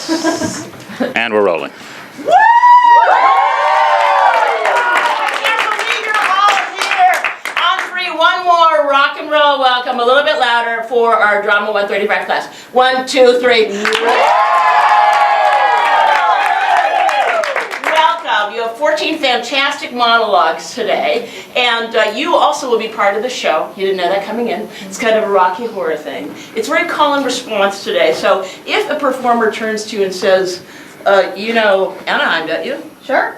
And we're rolling. Woo! I can't believe you're all here. On three, one more rock and roll welcome, a little bit louder for our Drama 135 class. 1, 2, 3. Welcome. You have 14 fantastic monologues today, and you also will be part of the show. You didn't know that coming in. It's kind of a Rocky Horror thing. It's very call and response today, so if a performer turns to you and says, you know Anaheim, don't you? Sure.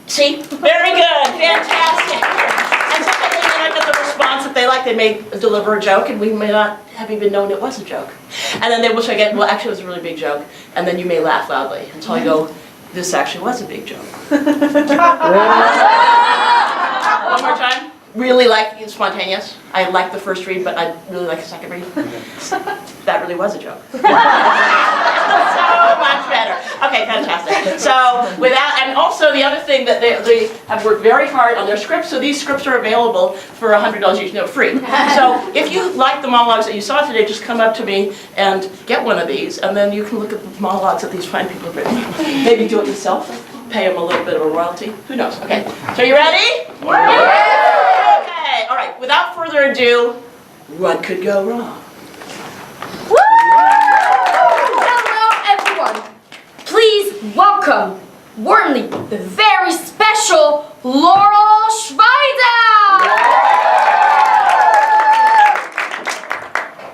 See? Very good. Fantastic. And sometimes they may not get the response that they like. They may deliver a joke, and we may not have even known it was a joke. And then they will say, well, actually, it was a really big joke. And then you may laugh loudly until you go, this actually was a big joke. One more time. Really like spontaneous. I like the first read, but I really like the second read. That really was a joke. So much better. Okay, fantastic. So with that, and also the other thing that they have worked very hard on their scripts. So these scripts are available for $100 each, no, free. So if you like the monologues that you saw today, just come up to me and get one of these, and then you can look at the monologues that these fine people have written. Maybe do it yourself. Pay them a little bit of a royalty. Who knows? Okay. So you ready? Okay. All right. Without further ado, what could go wrong? Hello, everyone. Please welcome, warmly, the very special Laurel Schweidel.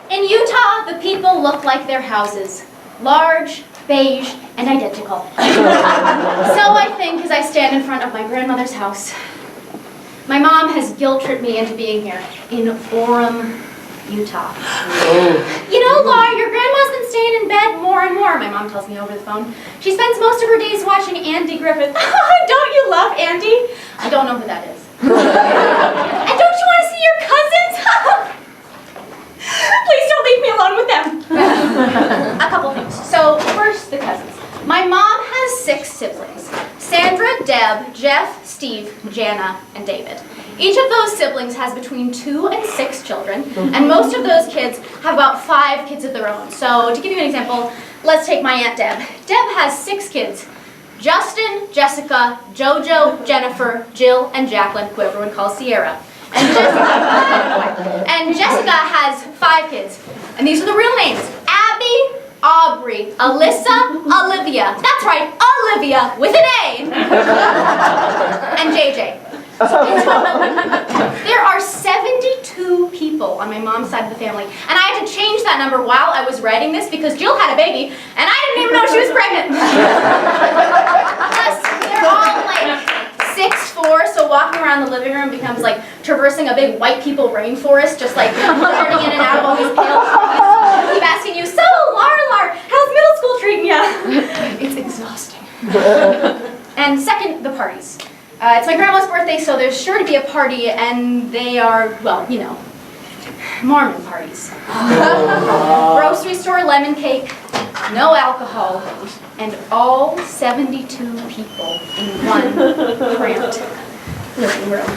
In Utah, the people look like their houses. Large, beige, and identical. So I think as I stand in front of my grandmother's house. My mom has guilt-tripped me into being here in Orem, Utah. You know, Laura, your grandma's been staying in bed more and more, my mom tells me over the phone. She spends most of her days watching Andy Griffith. Don't you love Andy? I don't know who that is. And don't you want to see your cousins? Please don't leave me alone with them. A couple things. So, first, the cousins. My mom has 6 siblings. Sandra, Deb, Jeff, Steve, Jana, and David. Each of those siblings has between 2 and 6 children, and most of those kids have about 5 kids of their own. So, to give you an example, let's take my Aunt Deb. Deb has 6 kids. Justin, Jessica, Jojo, Jennifer, Jill, and Jacqueline, who everyone calls Sierra. And Jessica has 5 kids. And these are the real names. Abby, Aubrey, Alyssa, Olivia. That's right, Olivia with an A. And JJ. So in total, there are 72 people on my mom's side of the family. And I had to change that number while I was writing this because Jill had a baby and I didn't even know she was pregnant. Plus, they're all like 6'4", so walking around the living room becomes like traversing a big white people rainforest, just like turning in and out of all these pale trees. Keep asking you, so Lar, how's middle school treating you? It's exhausting. And second, the parties. It's my grandma's birthday, so there's sure to be a party, and they are, well, you know, Mormon parties. Grocery store lemon cake, no alcohol, and all 72 people in one cramped living room.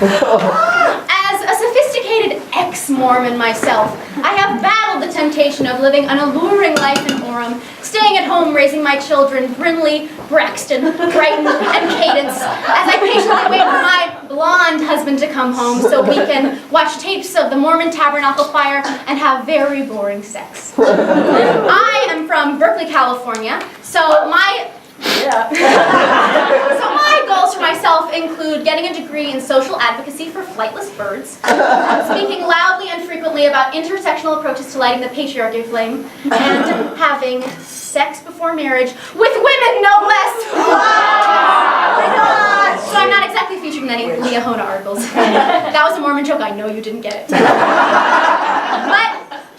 As a sophisticated ex-Mormon myself, I have battled the temptation of living an alluring life in Orem, staying at home raising my children, Brinley, Braxton, Brighton, and Cadence, as I patiently wait for my blonde husband to come home so we can watch tapes of the Mormon Tabernacle Fire and have very boring sex. I am from Berkeley, California, so my goals for myself include getting a degree in social advocacy for flightless birds, speaking loudly and frequently about intersectional approaches to lighting the patriarchy flame, and having sex before marriage with women, no less. So I'm not exactly featured in any Leahona articles. That was a Mormon joke. I know you didn't get it. But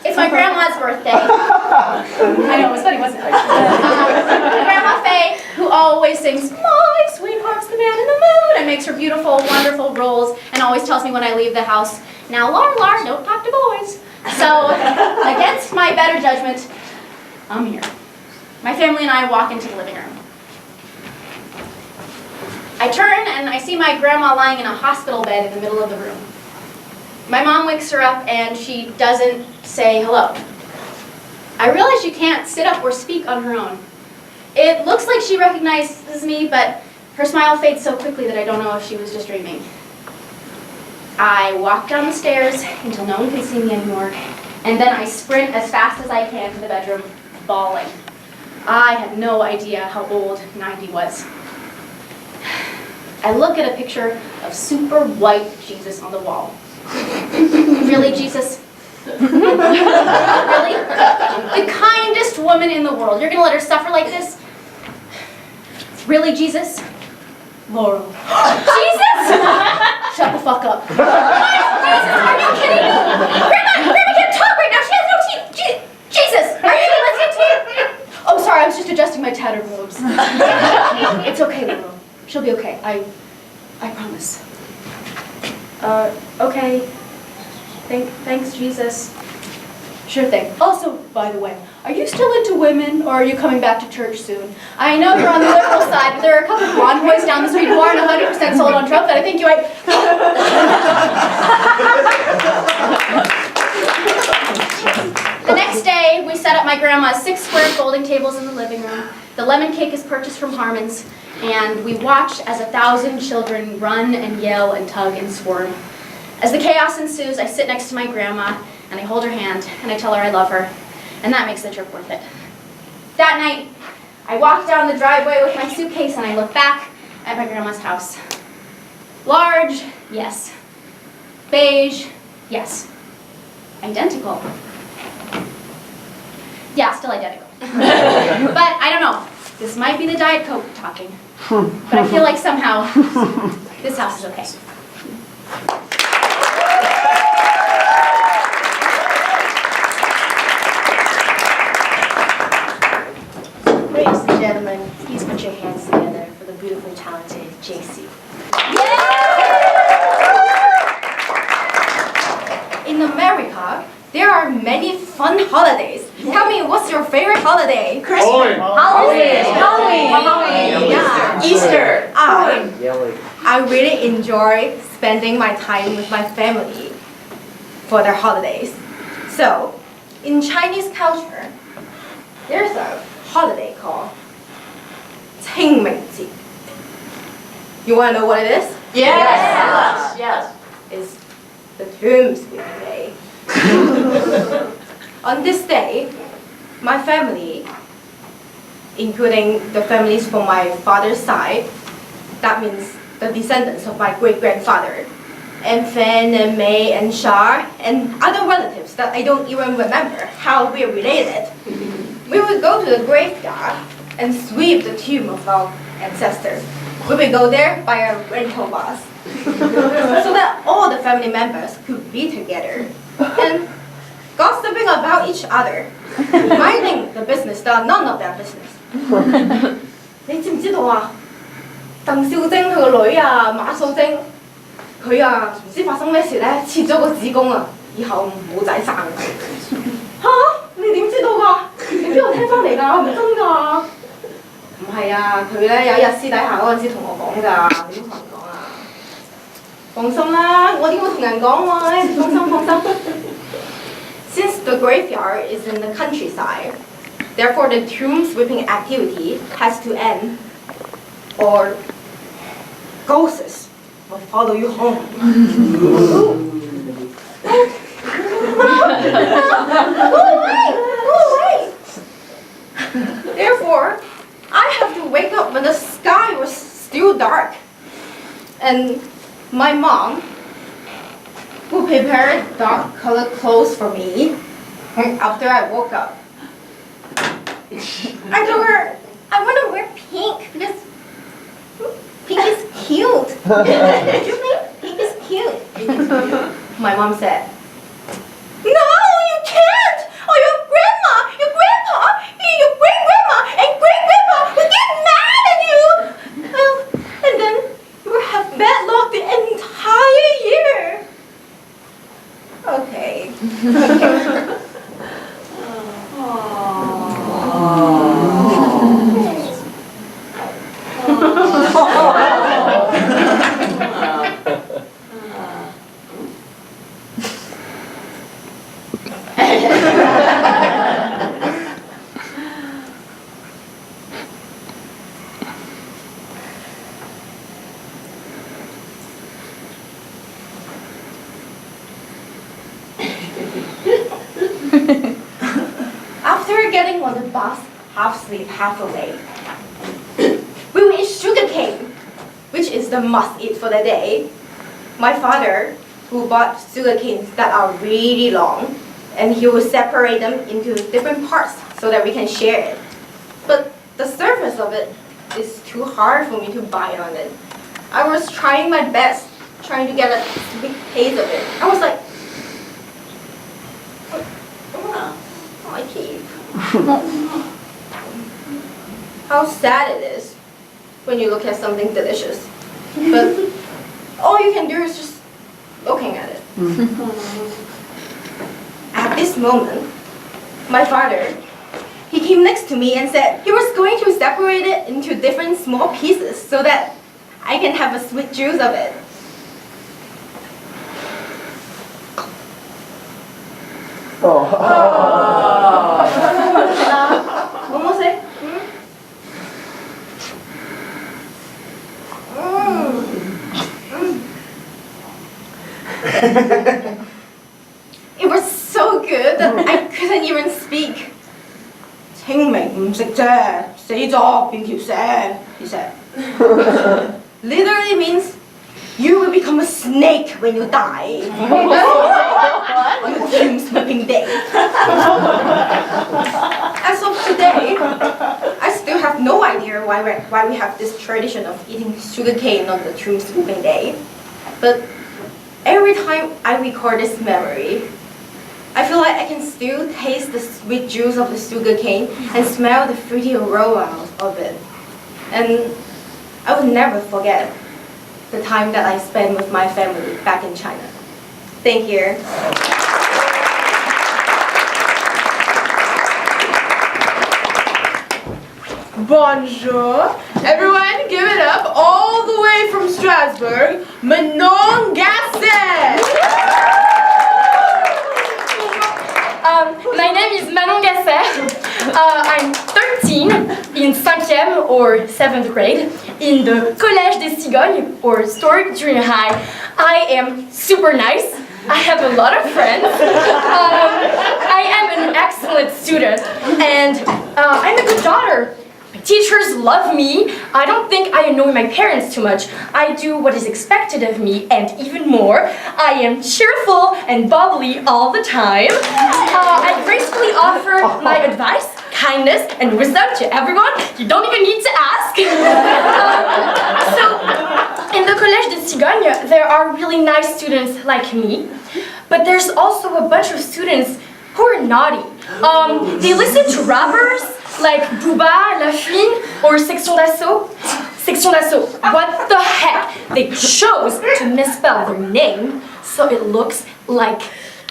it's my grandma's birthday. I know, it was funny, wasn't it? Grandma Faye, who always sings, "My sweetheart's the man in the moon," and makes her beautiful, wonderful rolls, and always tells me when I leave the house, "Now, Lar, don't talk to boys." So, against my better judgment, I'm here. My family and I walk into the living room. I turn and I see my grandma lying in a hospital bed in the middle of the room. My mom wakes her up and she doesn't say hello. I realize she can't sit up or speak on her own. It looks like she recognizes me, but her smile fades so quickly that I don't know if she was just dreaming. I walk down the stairs until no one can see me anymore, and then I sprint as fast as I can to the bedroom, bawling. I had no idea how old 90 was. I look at a picture of super white Jesus on the wall. Really, Jesus? Really? The kindest woman in the world. You're gonna let her suffer like this? Really, Jesus? Laurel. Jesus? Shut the fuck up. What? Jesus, are you kidding me? Grandma can't talk right now. She has no teeth. Jesus, are you listening to me? Oh, sorry, I was just adjusting my tattered robes. It's okay, Laurel. She'll be okay. I promise. Okay. Thanks, Jesus. Sure thing. Also, by the way, are you still into women, or are you coming back to church soon? I know you're on the liberal side, but there are a couple of blonde boys down the street who aren't 100% sold on Trump that I think you might... The next day, we set up my grandma's 6 square folding tables in the living room. The lemon cake is purchased from Harmon's, and we watch as 1,000 children run and yell and tug and squirm. As the chaos ensues, I sit next to my grandma, and I hold her hand, and I tell her I love her, and that makes the trip worth it. That night, I walk down the driveway with my suitcase, and I look back at my grandma's house. Large, yes. Beige, yes. Identical. Yeah, still identical. But I don't know. This might be the Diet Coke talking. But I feel like somehow this house is okay. Ladies and gentlemen, please put your hands together for the beautifully talented JC. In America, there are many fun holidays. Tell me, what's your favorite holiday? Christmas. Halloween. Yeah. Easter. I really enjoy spending my time with my family for their holidays. So, in Chinese culture, there's a holiday called 清明節. You want to know what it is? Yes. Yes. It's the Tomb Sweeping Day. On this day, my family, including the families from my father's side, that means the descendants of my great-grandfather, and Fan and May and Shar, and other relatives that I don't even remember how we're related, we would go to the graveyard and sweep the tomb of our ancestors. We would go there by a rental bus, so that all the family members could be together and gossiping about each other, minding the business that are none of their business. 你知唔知道啊？鄧少晶佢個女啊，馬素晶，佢啊唔知發生咩事咧，切咗個子宮啊，以後冇仔生。嚇！你點知道㗎？你邊度聽翻嚟㗎？唔真㗎？唔係啊，佢咧有一日私底下嗰陣時同我講㗎，點同人講啊？放心啦，我點會同人講喎？放心放心。Since the graveyard is in the countryside, therefore the tomb sweeping activity has to end, or ghosts will follow you home. Go away! Therefore, I have to wake up when the sky was still dark, and my mom who prepared dark colored clothes for me after I woke up. I told her I want to wear pink because pink is cute. Don't you think pink is cute? My mom said, "No, you can't! Or your grandma, your grandpa, your great-grandma, and great-grandpa will get mad at you! And then you will have bad luck the entire year." Okay. half asleep, half awake. We will eat sugar cane, which is the must-eat for the day. My father, who bought sugar canes that are really long, and he will separate them into different parts so that we can share it. But the surface of it is too hard for me to bite on it. I was trying my best, trying to get a sweet taste of it. I was like, oh, my teeth. How sad it is when you look at something delicious. But all you can do is just looking at it. At this moment, my father, he came next to me and said he was going to separate it into different small pieces so that I can have a sweet juice of it. Almost it? It was so good that I couldn't even speak. 清明唔食啫，死咗變條蛇, he said. Literally means you will become a snake when you die. On the tomb sweeping day. As of today, I still have no idea why we have this tradition of eating sugarcane on the tomb sweeping day. But every time I record this memory, I feel like I can still taste the sweet juice of the sugarcane and smell the fruity aroma of it. And I will never forget the time that I spent with my family back in China. Thank you. Bonjour. Everyone, give it up all the way from Strasbourg, Manon Gasset. My name is Manon Gasset. I'm 13 in 5e or 7th grade in the Collège des Cigognes or Stork Junior High. I am super nice. I have a lot of friends. I am an excellent student and I'm a good daughter. My teachers love me. I don't think I annoy my parents too much. I do what is expected of me and even more. I am cheerful and bubbly all the time. I gracefully offer my advice, kindness, and wisdom to everyone. You don't even need to ask. So, in the Collège des Cigognes, there are really nice students like me. But there's also a bunch of students who are naughty. They listen to rappers like Booba, La Fine, or Section d'Assaut. Section d'Assaut, what the heck? They chose to misspell their name so it looks like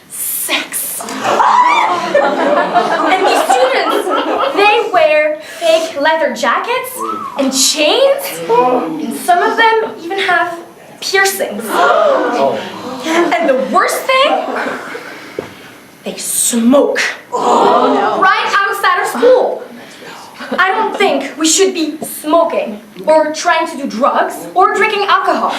sex. And these students, they wear fake leather jackets and chains, and some of them even have piercings. And the worst thing, they smoke. Right outside of school. I don't think we should be smoking or trying to do drugs or drinking alcohol.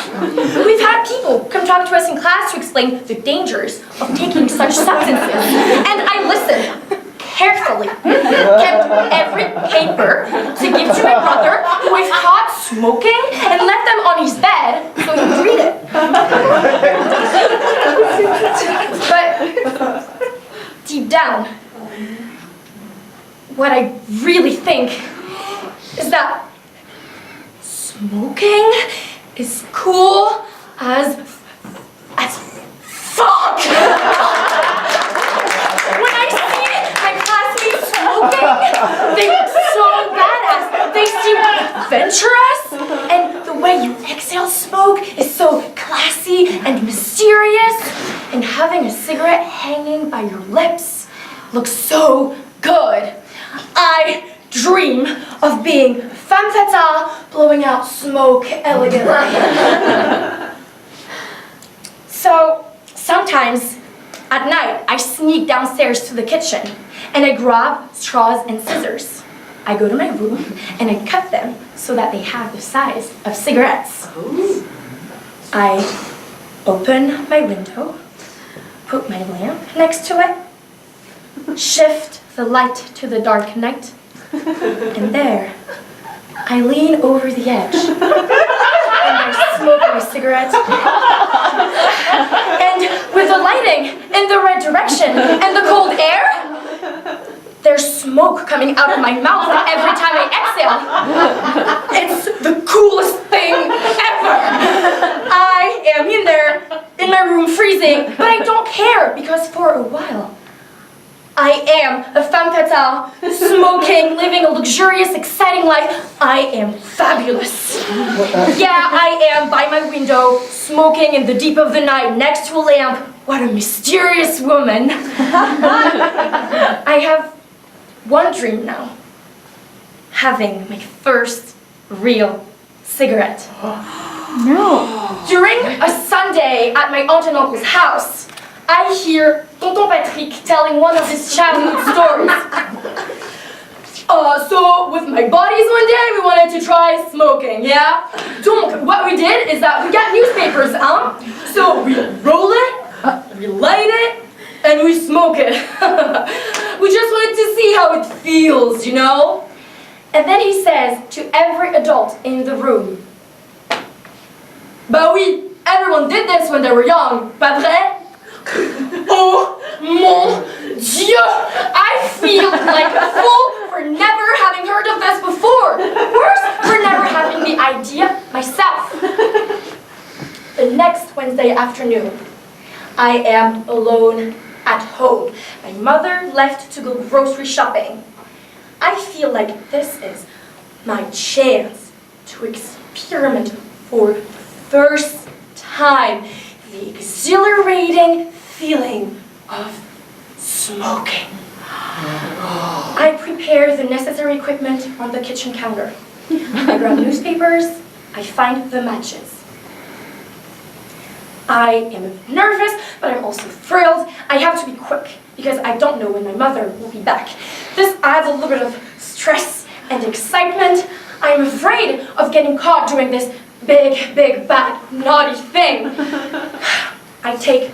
We've had people come talk to us in class to explain the dangers of taking such substances. And I listened carefully, kept every paper to give to my brother who was caught smoking and left them on his bed so he could read it. But deep down, what I really think is that smoking is cool as fuck. When I see my classmates smoking, they look so badass. They seem adventurous, and the way you exhale smoke is so classy and mysterious. And having a cigarette hanging by your lips looks so good. I dream of being femme fatale, blowing out smoke elegantly. So sometimes at night I sneak downstairs to the kitchen and I grab straws and scissors. I go to my room and I cut them so that they have the size of cigarettes. I open my window, put my lamp next to it, shift the light to the dark night, And there, I lean over the edge. And I smoke my cigarette. And with the lighting in the right direction and the cold air, there's smoke coming out of my mouth every time I exhale. It's the coolest thing ever. I am in there, in my room freezing, but I don't care because for a while, I am a femme fatale, smoking, living a luxurious, exciting life. I am fabulous. Yeah, I am by my window, smoking in the deep of the night next to a lamp. What a mysterious woman. I have one dream now. Having my first real cigarette. No. During a Sunday at my aunt and uncle's house, I hear Tonton Patrick telling one of his childhood stories. So with my buddies one day, we wanted to try smoking, yeah? Donc, what we did is that we got newspapers, So we roll it, we light it, and we smoke it. We just wanted to see how it feels, you know? And then he says to every adult in the room, Bah oui, everyone did this when they were young, pas vrai? Oh mon Dieu! I feel like a fool for never having heard of this before. Worse, for never having the idea myself. The next Wednesday afternoon, I am alone at home. My mother left to go grocery shopping. I feel like this is my chance to experiment for the first time the exhilarating feeling of smoking. I prepare the necessary equipment on the kitchen counter. I grab newspapers, I find the matches. I am nervous, but I'm also thrilled. I have to be quick because I don't know when my mother will be back. This adds a little bit of stress and excitement. I'm afraid of getting caught doing this big, bad, naughty thing. I take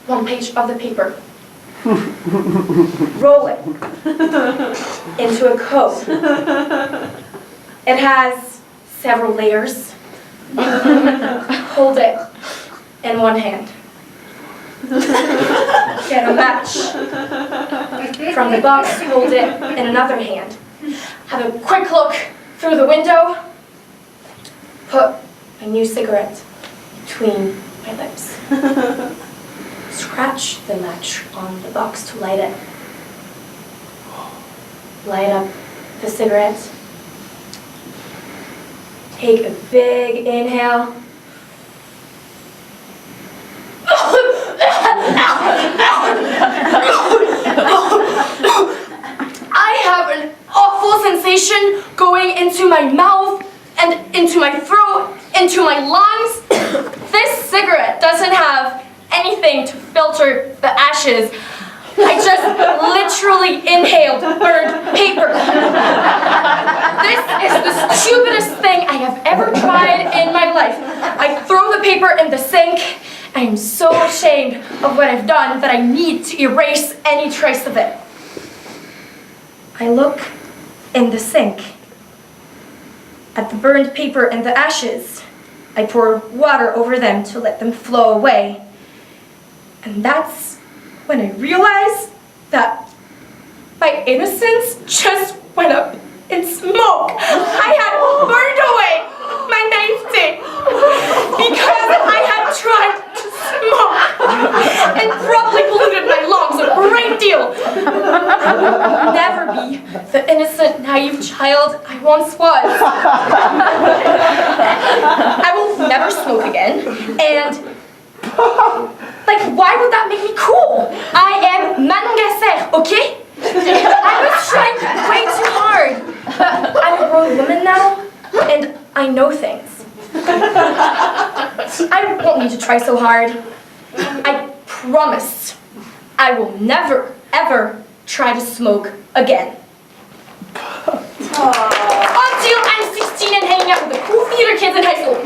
one page of the paper, roll it into a cone. It has several layers. Hold it in one hand. Get a match from the box, hold it in another hand. Have a quick look through the window. Put a new cigarette between my lips. Scratch the match on the box to light it. Light up the cigarette. Take a big inhale. I have an awful sensation going into my mouth and into my throat, into my lungs. This cigarette doesn't have anything to filter the ashes. I just literally inhaled burned paper. This is the stupidest thing I have ever tried in my life. I throw the paper in the sink. I am so ashamed of what I've done that I need to erase any trace of it. I look in the sink at the burned paper and the ashes. I pour water over them to let them flow away. And that's when I realized that my innocence just went up in smoke. I had burned away my naivete because I had tried to smoke and probably polluted my lungs a great deal. I will never be the innocent, naive child I once was. I will never smoke again, and like, why would that make me cool? I am Manon Gasser, okay? I was trying way too hard. But I'm a grown woman now, and I know things. I won't need to try so hard. I promise I will never, ever try to smoke again. Until I'm 16 and hanging out with the cool theater kids in high school.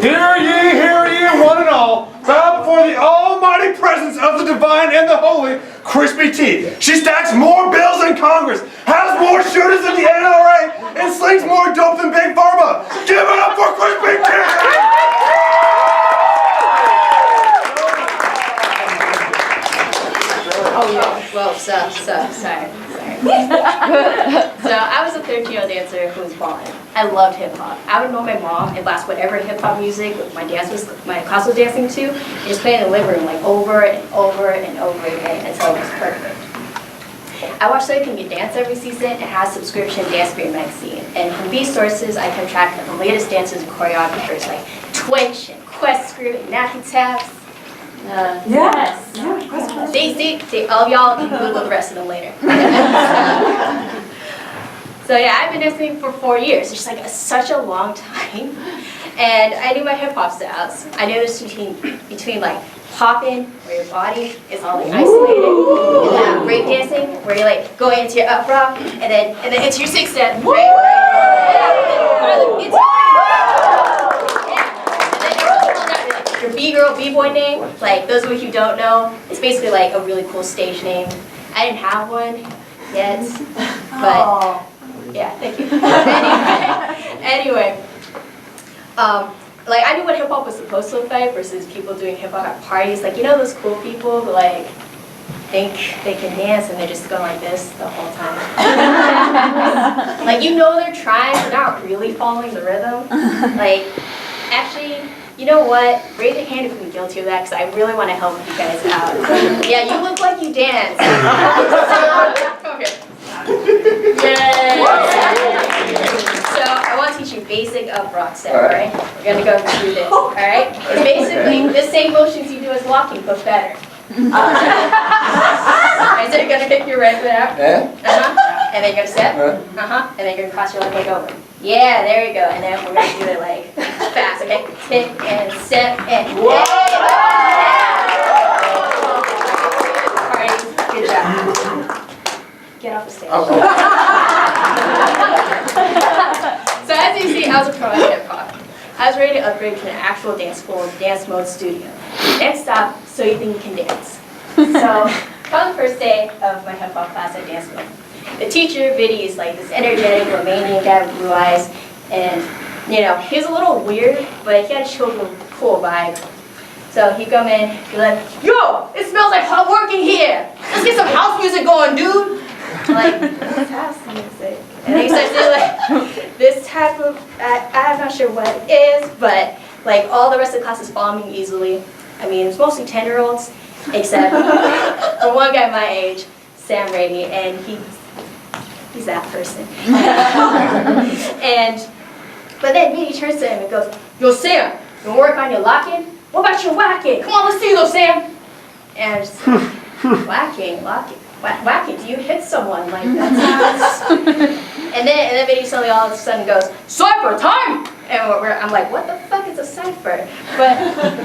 Hear ye, one and all. omnipresence of the divine and the holy, Crispy T. She stacks more bills than Congress, has more shooters than the NRA, and slings more dope than Big Pharma. Give it up for Crispy T! Well, sorry. So I was a 13-year-old dancer who was balling. I loved hip hop. I would know my mom and blast whatever hip hop music my class was dancing to, and just play in the living room like over and over and over again until it was perfect. I watched So You Can Get Dance every season and had a subscription Dance Beer magazine. And from these sources, I kept track of the latest dancers and choreographers like Twitch and Quest Crew and Nappy Taps. Yes. They, all of y'all can Google the rest of them later. So yeah, I've been dancing for 4 years. It's just like such a long time. And I knew my hip hop styles. I knew this between like popping, where your body is all like isolated, and then break dancing, where you like go into your up rock, and then into your 6-step, right? Your B-girl, B-boy name, like those of you who don't know, it's basically like a really cool stage name. I didn't have one yet, but yeah, thank you. Anyway, like I knew what hip hop was supposed to look like versus people doing hip hop at parties. Like you know those cool people who like think they can dance and they're just going like this the whole time. Like you know they're trying, but not really following the rhythm. Like actually. You know what? Raise your hand if you're guilty of that, because I really want to help you guys out. Yeah, you look like you dance. Come here. Yay! So I want to teach you basic up rock step, alright? We're going to go through this, alright? It's basically the same motions you do as walking, but better. Alright, so you're going to pick your right foot out. And then you're going to step. And then you're going to cross your left leg over. Yeah, there you go. And then we're going to do it like fast, okay? Pick and step and whoa! Alright, good job. Get off the stage. Okay. So as you see, I was a pro at hip hop. I was ready to upgrade to an actual dance school, Dance Mode Studio. Next stop, So You Think You Can Dance. So, on the first day of my hip hop class at Dance Mode, the teacher, Viddy, is like this energetic Romanian guy with blue eyes, and you know, he was a little weird, but he had a chill, cool vibe. So he'd come in, he'd be like, yo, it smells like hot work in here. Let's get some house music going, dude. I'm like, what's house music? And then he starts doing like this type of, I'm not sure what it is, but like all the rest of the class is following me easily. I mean, it's mostly 10-year-olds, except for one guy my age, Sam Rady, and he's that person. But then he turns to him and goes, yo, Sam, you want to work on your locking? What about your whacking? Come on, let's see those, Sam. And I'm just like, whacking, do you hit someone? Like, that's and then Viddy suddenly all of a sudden goes, cypher, time! And I'm like, what the fuck is a cypher? But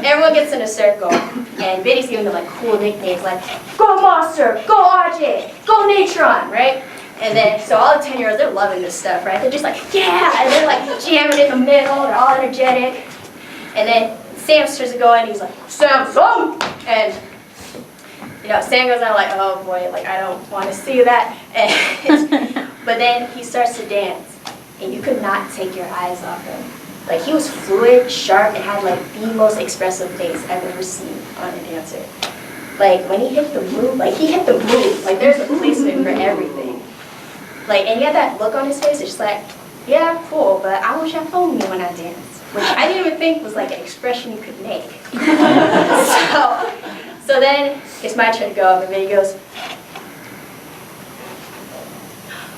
everyone gets in a circle, and Viddy's giving them like cool nicknames like, go Monster, go RJ, go Natron, right? And then, so all the 10-year-olds, they're loving this stuff, right? They're just like, yeah, and they're like jamming in the middle, they're all energetic. And then Sam starts to go in, he's like, Samsung! And, you know, Sam goes out like, oh boy, like, I don't want to see that. And, but then he starts to dance, and you could not take your eyes off him. Like, he was fluid, sharp, and had like the most expressive face I've ever seen on a dancer. Like, when he hit the move, like, there's a placement for everything. Like, and he had that look on his face, it's just like, yeah, cool, but I wish I phoned me when I dance. Which I didn't even think was like an expression you could make. So then it's my turn to go up, and then he goes,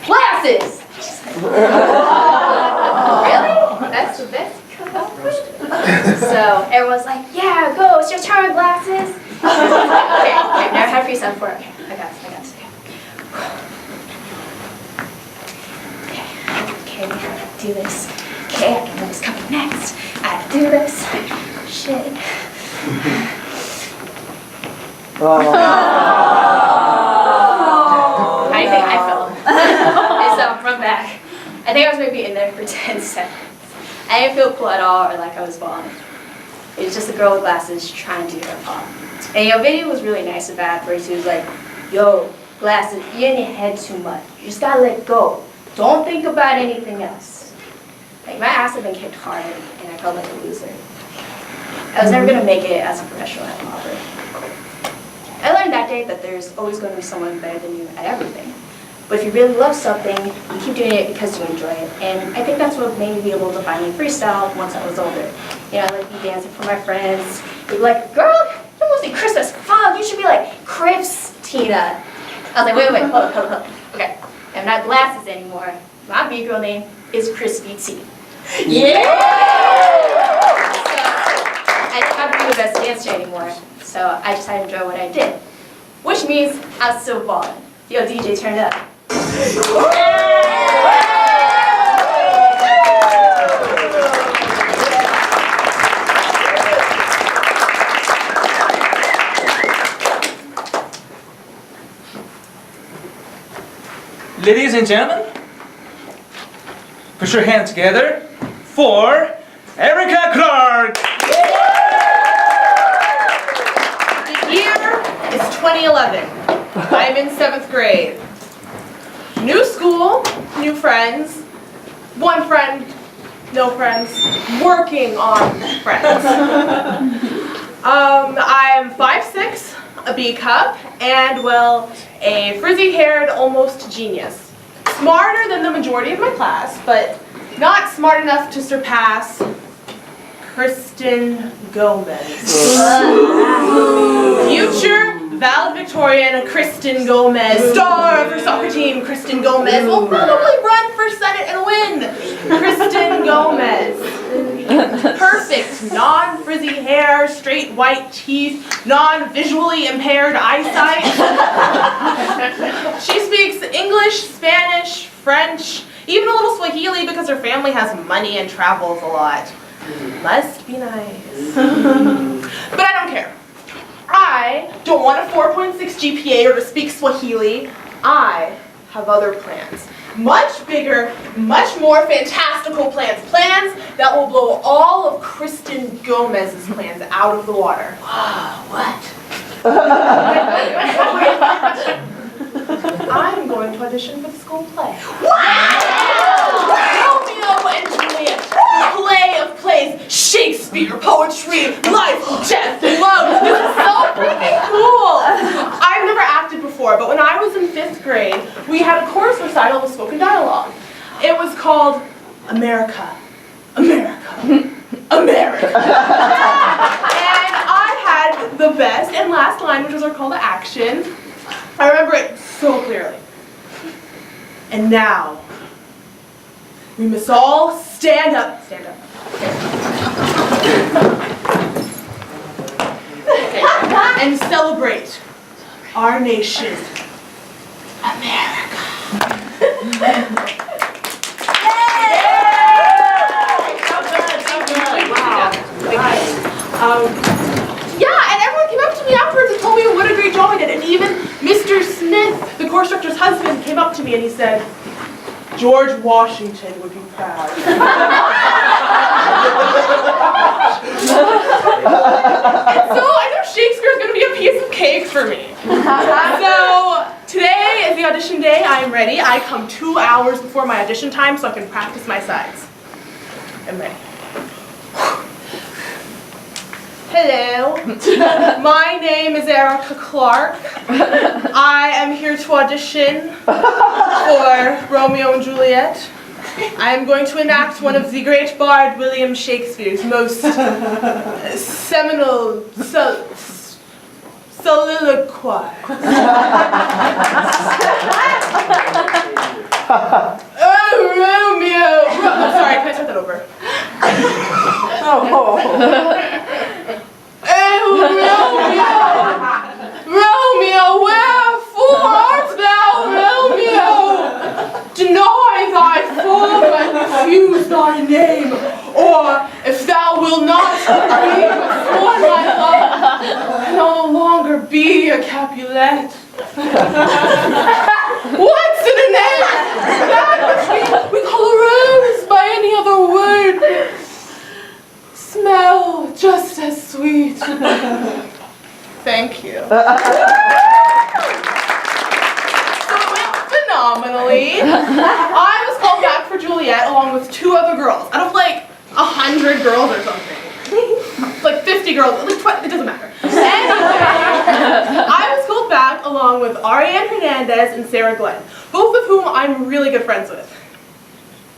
glasses! Really? That's the best you come up with? So everyone's like, yeah, go, it's your turn, glasses. Okay, now have to yourself for it. Okay, I got this. Okay, we gotta do this. Okay, I know what's coming next. I gotta do this. Shit. How do you think I felt? Okay, so from back. I think I was maybe in there for 10 seconds. I didn't feel cool at all or like I was falling. It was just a girl with glasses trying to do her pop. And your video was really nice about where she was like, yo, glasses, you're in your head too much. You just gotta let go. Don't think about anything else. Like, my ass had been kicked hard, and I felt like a loser. I was never gonna make it as a professional at Auburn. I learned that day that there's always going to be someone better than you at everything. But if you really love something, you keep doing it because you enjoy it. And I think that's what made me be able to finally freestyle once I was older. You know, I like be dancing for my friends. They'd be like, girl, you're mostly Christmas. Fuck, you should be like Crips, Tina. I was like, wait, hold up. Okay, I'm not glasses anymore. My B-girl name is Crispy T. Yeah! I didn't have to be the best dancer anymore, so I decided to enjoy what I did. Which means I'm still balling. Yo, DJ, turn it up. Ladies and gentlemen, put your hands together for Erica Clark! The year is 2011. I'm in 7th grade. New school, new friends, one friend, no friends, working on friends. I'm 5'6", a B cup, and well, a frizzy-haired almost genius. Smarter than the majority of my class, but not smart enough to surpass Kristen Gomez. Future valedictorian Kristen Gomez, star of her soccer team, Kristen Gomez, will probably run for Senate and win. Kristen Gomez. Perfect, non-frizzy hair, straight white teeth, non-visually impaired eyesight. She speaks English, Spanish, French, even a little Swahili because her family has money and travels a lot. Must be nice. But I don't care. I don't want a 4.6 GPA or to speak Swahili. I have other plans. Much bigger, much more fantastical plans. Plans that will blow all of Kristen Gomez's plans out of the water. Wow, what? I'm going to audition for the school play. Romeo and Juliet, the play of plays, Shakespeare, poetry, life, death, love. This is so freaking cool. I've never acted before, but when I was in 5th grade, we had a chorus recital with spoken dialogue. It was called America, America, America. And I had the best and last line, which was our call to action. I remember it so clearly. And now, we must all stand up. Stand up. And celebrate our nation, America. Yeah, and everyone came up to me afterwards and told me what a great job I did. And even Mr. Smith, the course director's husband, came up to me and he said, George Washington would be proud. And so I know Shakespeare's going to be a piece of cake for me. So today is the audition day. I am ready. I come 2 hours before my audition time so I can practice my sides. I'm ready. Hello, my name is Erica Clark. I am here to audition for Romeo and Juliet. I am going to enact one of the great bard William Shakespeare's most seminal soliloquy. Oh, Romeo! I'm sorry, can I start that over? Romeo, wherefore art thou, Romeo? Deny thy form and refuse thy name, or if thou wilt not be before my love, I'll no longer be a Capulet. What's in a name? That which we call a rose by any other word. smell just as sweet. Thank you. So it went phenomenally. I was called back for Juliet along with 2 other girls out of like 100 girls or something. Like 50 girls, like 20, it doesn't matter. Anyway, I was called back along with Ariane Hernandez and Sarah Glenn, both of whom I'm really good friends with.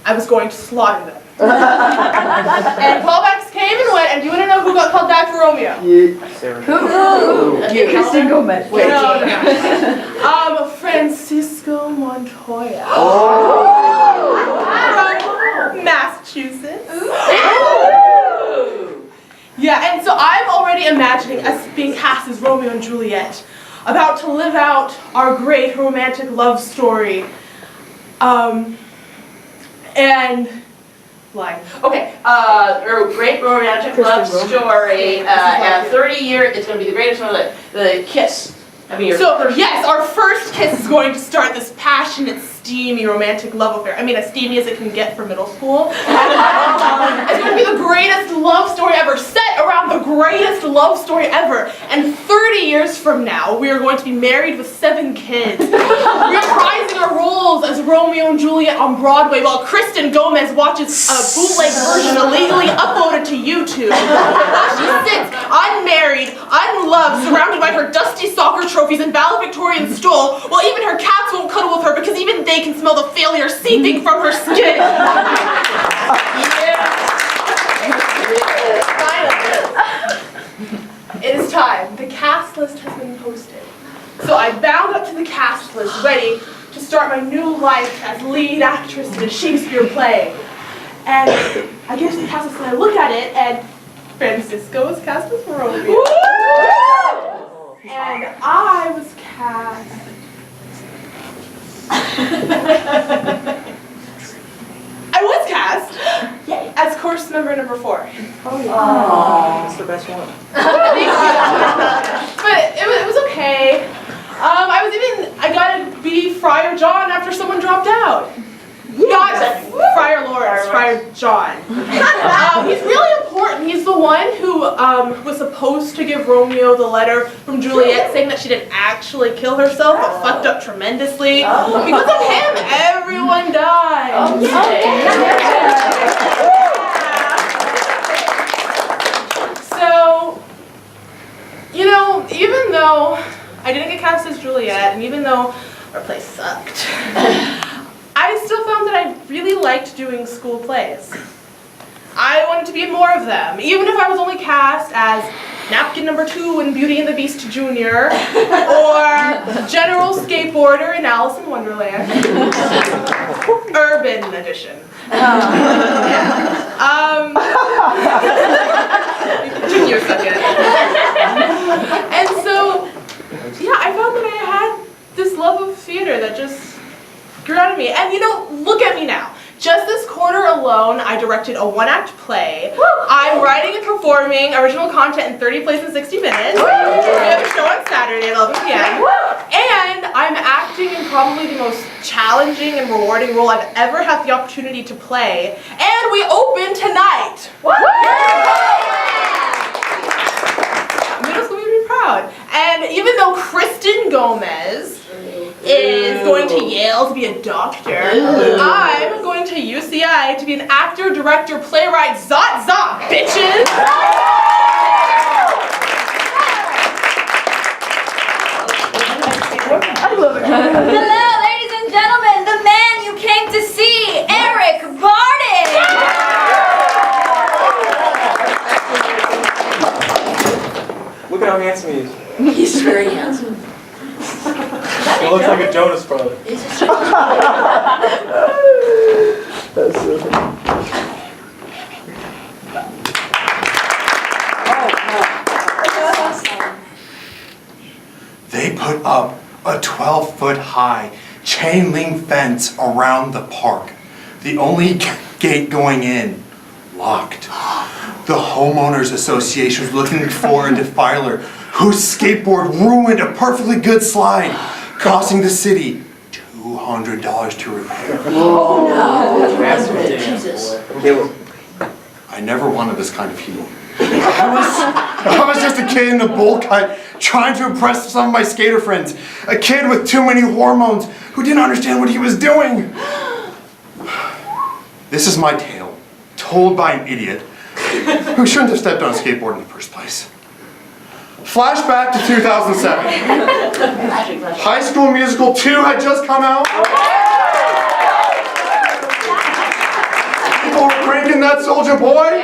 I was going to slaughter them. And callbacks came and went, and do you want to know who got called back for Romeo? Kristen Gomez. Wait, Francisco Montoya. From Massachusetts. Yeah, and so I'm already imagining us being cast as Romeo and Juliet, about to live out our great romantic love story. And like, Okay, a great romantic love story, and 30 years, it's going to be the greatest one, the kiss. I mean, so yes, our first kiss is going to start this passionate, steamy romantic love affair. I mean, as steamy as it can get for middle school. It's going to be the greatest love story ever, set around the greatest love story ever. And 30 years from now, we are going to be married with 7 kids. We are reprising our roles as Romeo and Juliet on Broadway while Kristen Gomez watches a bootleg version illegally uploaded to YouTube. She sits unmarried, unloved, surrounded by her dusty soccer trophies and valedictorian stole, while even her cats won't cuddle with her because even they can smell the failure seeping from her skin. It is time. The cast list has been posted. So I bound up to the cast list, ready to start my new life as lead actress in a Shakespeare play. And I get to the cast list and I look at it, and Francisco was cast as Romeo. And I was cast. I was cast as course member number 4. That's the best one. But it was okay. I got to be Friar John after someone dropped out. Not Friar Lawrence, Friar John. He's really important. He's the one who was supposed to give Romeo the letter from Juliet saying that she didn't actually kill herself, but fucked up tremendously. Because of him, everyone died. So, you know, even though I didn't get cast as Juliet, and even though our play sucked, I still found that I really liked doing school plays. I wanted to be in more of them, even if I was only cast as napkin number 2 in Beauty and the Beast Jr., or General Skateboarder in Alice in Wonderland. Urban edition. Junior second. And so, yeah, I found that I had this love of theater that just grew out of me. And you know, look at me now. Just this quarter alone, I directed a 1-act play. I'm writing and performing original content in 30 plays in 60 minutes. We have a show on Saturday at 11 p.m. And I'm acting in probably the most challenging and rewarding role I've ever had the opportunity to play. And we open tonight. Middle school made me proud. And even though Kristen Gomez is going to Yale to be a doctor, I'm going to UCI to be an actor, director, playwright, zot, bitches! Hello, ladies and gentlemen, the man you came to see, Eric Barden! Look at how handsome he is. He's very handsome. He looks like a Jonas brother. That's so They put up a 12-foot high chain link fence around the park. The only gate going in, locked. The homeowners association was looking for a defiler whose skateboard ruined a perfectly good slide, costing the city $200 to repair. Oh no! Jesus. I never wanted this kind of heat. I was just a kid in a bowl cut trying to impress some of my skater friends. A kid with too many hormones who didn't understand what he was doing. This is my tale, told by an idiot who shouldn't have stepped on a skateboard in the first place. Flashback to 2007. High School Musical 2 had just come out. People were cranking that Soulja Boy.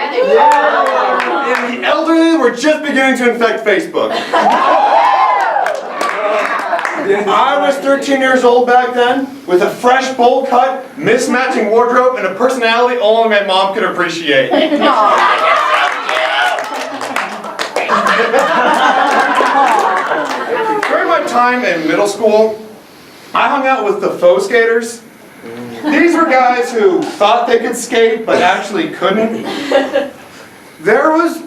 And the elderly were just beginning to infect Facebook. I was 13 years old back then, with a fresh bowl cut, mismatching wardrobe, and a personality only my mom could appreciate. During my time in middle school, I hung out with the faux skaters. These were guys who thought they could skate, but actually couldn't. There was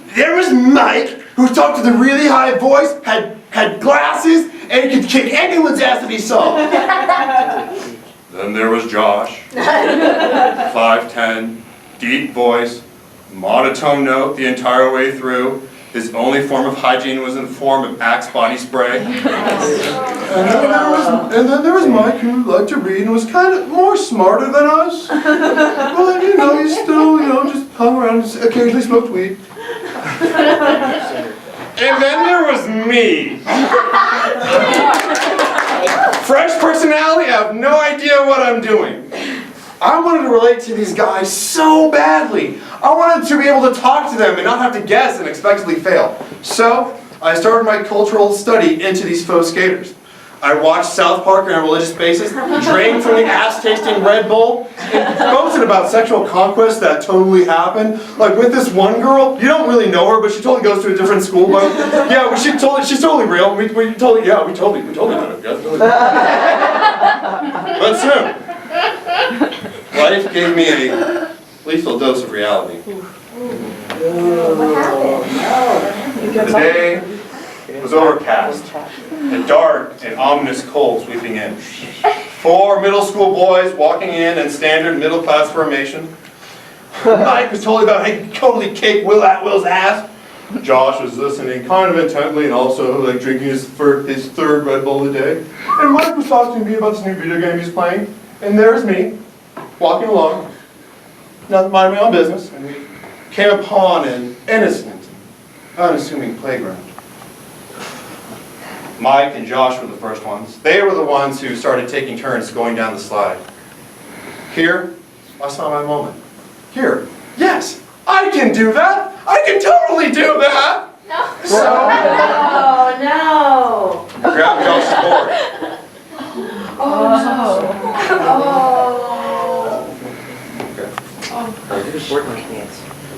Mike, who talked with a really high voice, had glasses, and could kick anyone's ass that he saw. Then there was Josh, 5'10", deep voice, monotone note the entire way through. His only form of hygiene was in the form of Axe body spray. And then there was Mike, who liked to read and was kind of more smarter than us. But, you know, he still, just hung around and occasionally smoked weed. And then there was me. Fresh personality, I have no idea what I'm doing. I wanted to relate to these guys so badly. I wanted to be able to talk to them and not have to guess and expectedly fail. So, I started my cultural study into these faux skaters. I watched South Park on a religious basis, drank from the ass-tasting Red Bull, and boasted about sexual conquests that totally happened. Like with this one girl, you don't really know her, but she totally goes to a different school. But yeah, she's totally real. We totally did it. But soon, life gave me a lethal dose of reality. What happened? The day was overcast, a dark and ominous cold sweeping in. 4 middle school boys walking in standard middle class formation. Mike was totally about how he could totally kick Will Atwell's ass. Josh was listening kind of intently and also like drinking his third Red Bull a day. And Mike was talking to me about this new video game he's playing. And there's me, walking along, not minding my own business, and we came upon an innocent, unassuming playground. Mike and Josh were the first ones. They were the ones who started taking turns going down the slide. Here, I saw my moment. Here, yes, I can do that! I can totally do that! No. So, Oh, no. I grabbed Josh's board.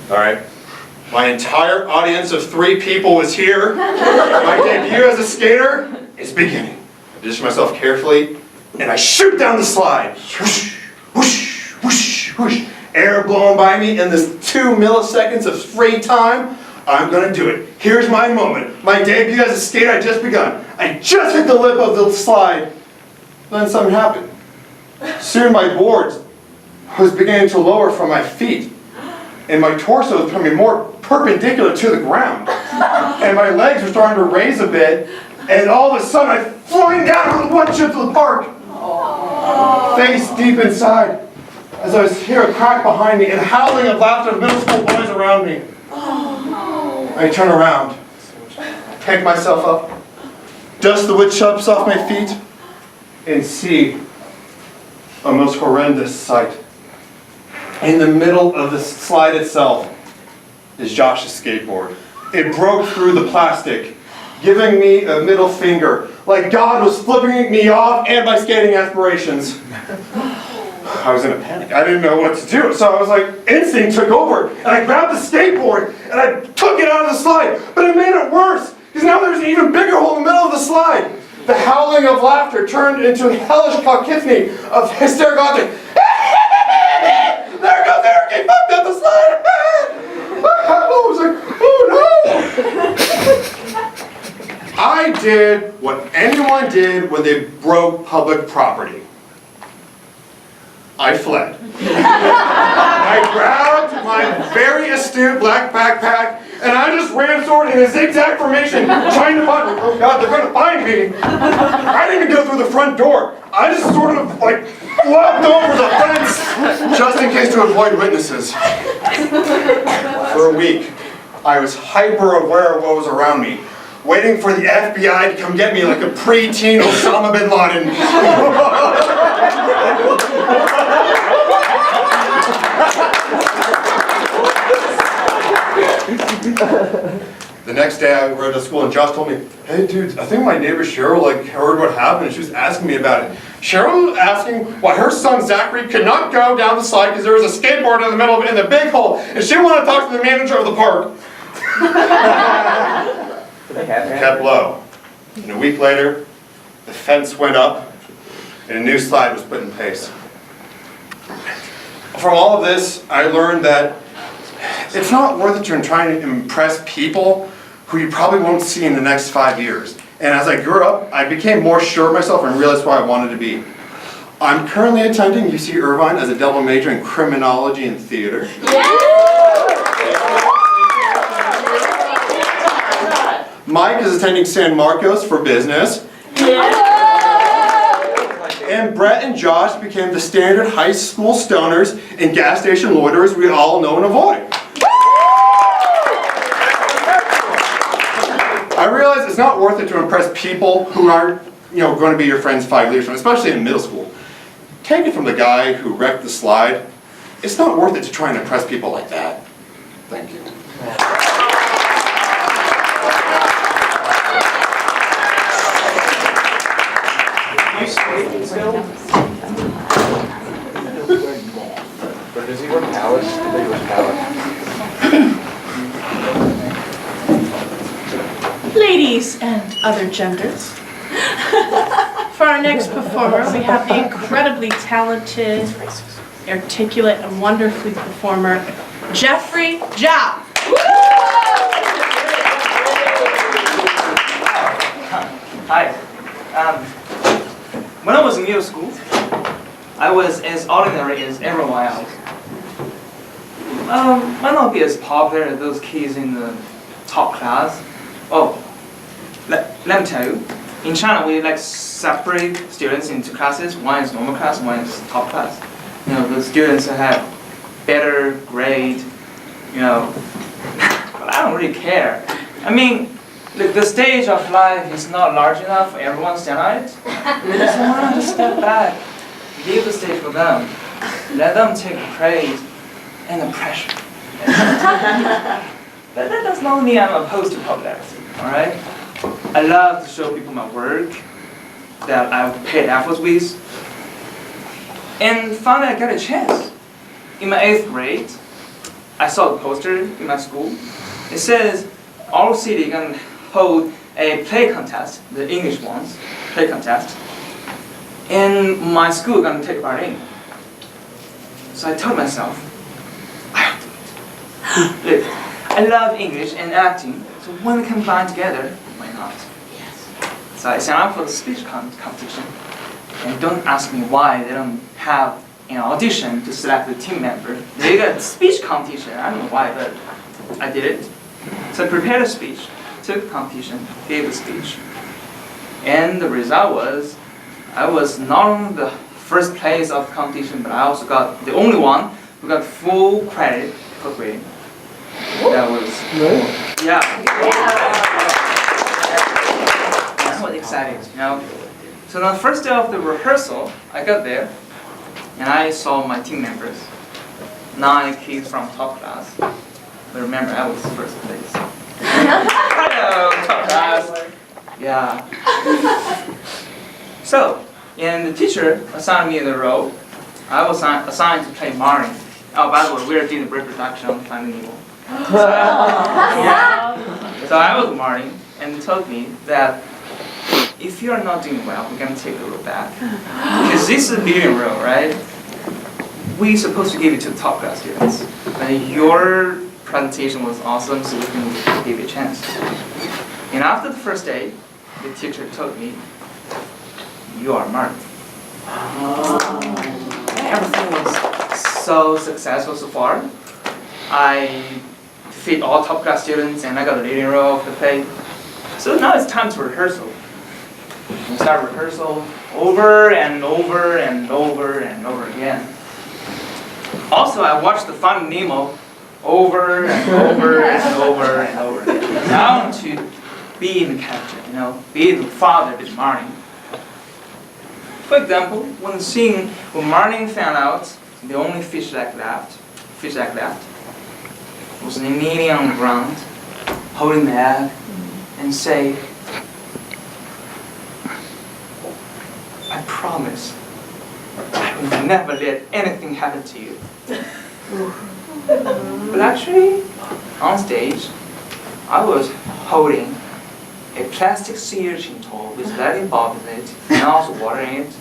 All right. My entire audience of 3 people was here. My debut as a skater is beginning. I position myself carefully, and I shoot down the slide. Whoosh, whoosh, whoosh, whoosh. Air blowing by me in this 2 milliseconds of free time. I'm gonna do it. Here's my moment. My debut as a skater had just begun. I just hit the lip of the slide. Then something happened. Soon my board was beginning to lower from my feet, and my torso was becoming more perpendicular to the ground. And my legs were starting to raise a bit, and all of a sudden I flying down on one chip to the park. Face deep inside, as I was hear a crack behind me and howling of laughter of middle school boys around me. I turn around, pick myself up, dust the wood chips off my feet, and see a most horrendous sight. In the middle of the slide itself is Josh's skateboard. It broke through the plastic, giving me a middle finger, like God was flipping me off and my skating aspirations. I was in a panic. I didn't know what to do, so I was like, instinct took over, and I grabbed the skateboard, and I took it out of the slide, but it made it worse, because now there's an even bigger hole in the middle of the slide. The howling of laughter turned into a hellish cacophony of hysterical laughter. There goes Eric, he fucked up the slide! I was like, oh no! I did what anyone did when they broke public property. I fled. I I grabbed my very astute black backpack and I just ran sort of in a zigzag formation trying to find, oh God, they're gonna find me. I didn't even go through the front door. I just sort of like flopped over the fence just in case to avoid witnesses. For a week, I was hyper aware of what was around me, waiting for the FBI to come get me like a preteen Osama bin Laden. The next day I rode to school and Josh told me, hey dude, I think my neighbor Cheryl heard what happened and she was asking me about it. Cheryl was asking why her son Zachary could not go down the slide because there was a skateboard in the middle of it in the big hole and she wanted to talk to the manager of the park. Kept low. And a week later, the fence went up and a new slide was put in place. From all of this, I learned that it's not worth it to try to impress people who you probably won't see in the next 5 years. And as I grew up, I became more sure of myself and realized what I wanted to be. I'm currently attending UC Irvine as a double major in criminology and theater. Mike is attending San Marcos for business. And Brett and Josh became the standard high school stoners and gas station loiterers we all know and avoid. I realize it's not worth it to impress people who aren't, going to be your friends 5 years from, especially in middle school. Take it from the guy who wrecked the slide. It's not worth it to try and impress people like that. Thank you. But does he work hours? I think he works hours. Ladies and other genders. For our next performer, we have the incredibly talented, articulate, and wonderfully performer, Jeffrey Zhao. Hi. When I was in middle school, I was as ordinary as everyone else. Might not be as popular as those kids in the top class. Oh, let me tell you, in China we separate students into classes. One is normal class, one is top class. The students that have better grade, but I don't really care. I mean, the stage of life is not large enough for everyone to stand on it. So why not just step back, leave the stage for them, let them take the praise and the pressure. That does not mean I'm opposed to popularity, alright? I love to show people my work that I've paid efforts with. And finally I got a chance. In my 8th grade, I saw the poster in my school. It says, our city can hold a play contest, the English ones, play contest. And my school is going to take part in. So I told myself, I have to do it. Look, I love English and acting, so when we combine together, why not? Yes. So I signed up for the speech competition. And don't ask me why they don't have an audition to select the team member. They got a speech competition, I don't know why, but I did it. So I prepared a speech, took the competition, gave a speech. And the result was, I was not only the first place of the competition, but I also got the only one who got full credit for grading. That was, yeah. That's what exciting, So on the first day of the rehearsal, I got there, and I saw my team members, 9 kids from top class. But remember, I was first place. Hello, top class. Yeah. So, and the teacher assigned me the role. I was assigned to play Martin. Oh, by the way, we are doing the reproduction on Finding Nemo. Yeah. So I was Martin, and told me that if you are not doing well, we're gonna take the role back. Because this is a billion role, right? We're supposed to give it to the top class students. But your presentation was awesome, so we can give you a chance. And after the first day, the teacher told me, you are Martin. Everything was so successful so far. I defeat all top class students and I got the leading role of the play. So now it's time to rehearsal. We start rehearsal over and over and over and over again. Also, I watched the Finding Nemo over and over and over and over again. I want to be in the character, be the father with Marnie. For example, when Marnie found out the only fish that left was kneeling on the ground, holding the egg, and say, I promise I will never let anything happen to you. But actually, on stage, I was holding a plastic sea urchin toy with Latin bulb in it and also water in it.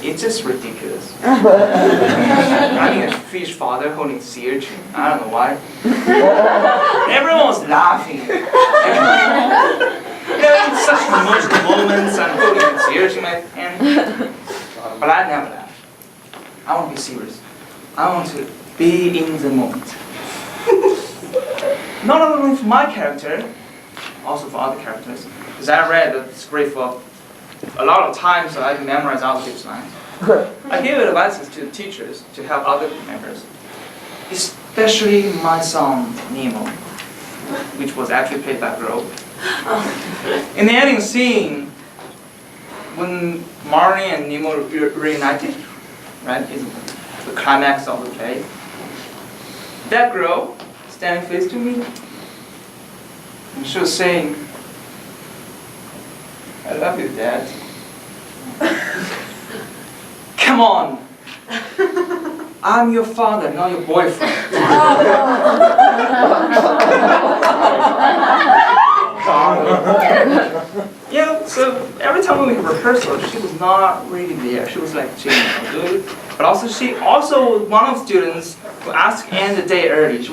It's just ridiculous. I mean, a fish father holding sea urchin. I don't know why. Everyone was laughing. In such emotional moments, I'm holding a sea urchin in my hand. But I never laugh. I want to be serious. I want to be in the moment. Not only for my character, also for other characters. Because I read the script for a lot of times, so I memorize all the people's lines. I give advices to the teachers to help other members, especially my son Nemo, which was actually played by Grove. In the ending scene, when Marnie and Nemo reunited, right, is the climax of the play. That girl standing face to me, and she was saying, I love you, Dad. Come on. I'm your father, not your boyfriend. So every time we rehearsal, she was not really there. She was like chilling out good. But also she was one of the students who asked to end the day early.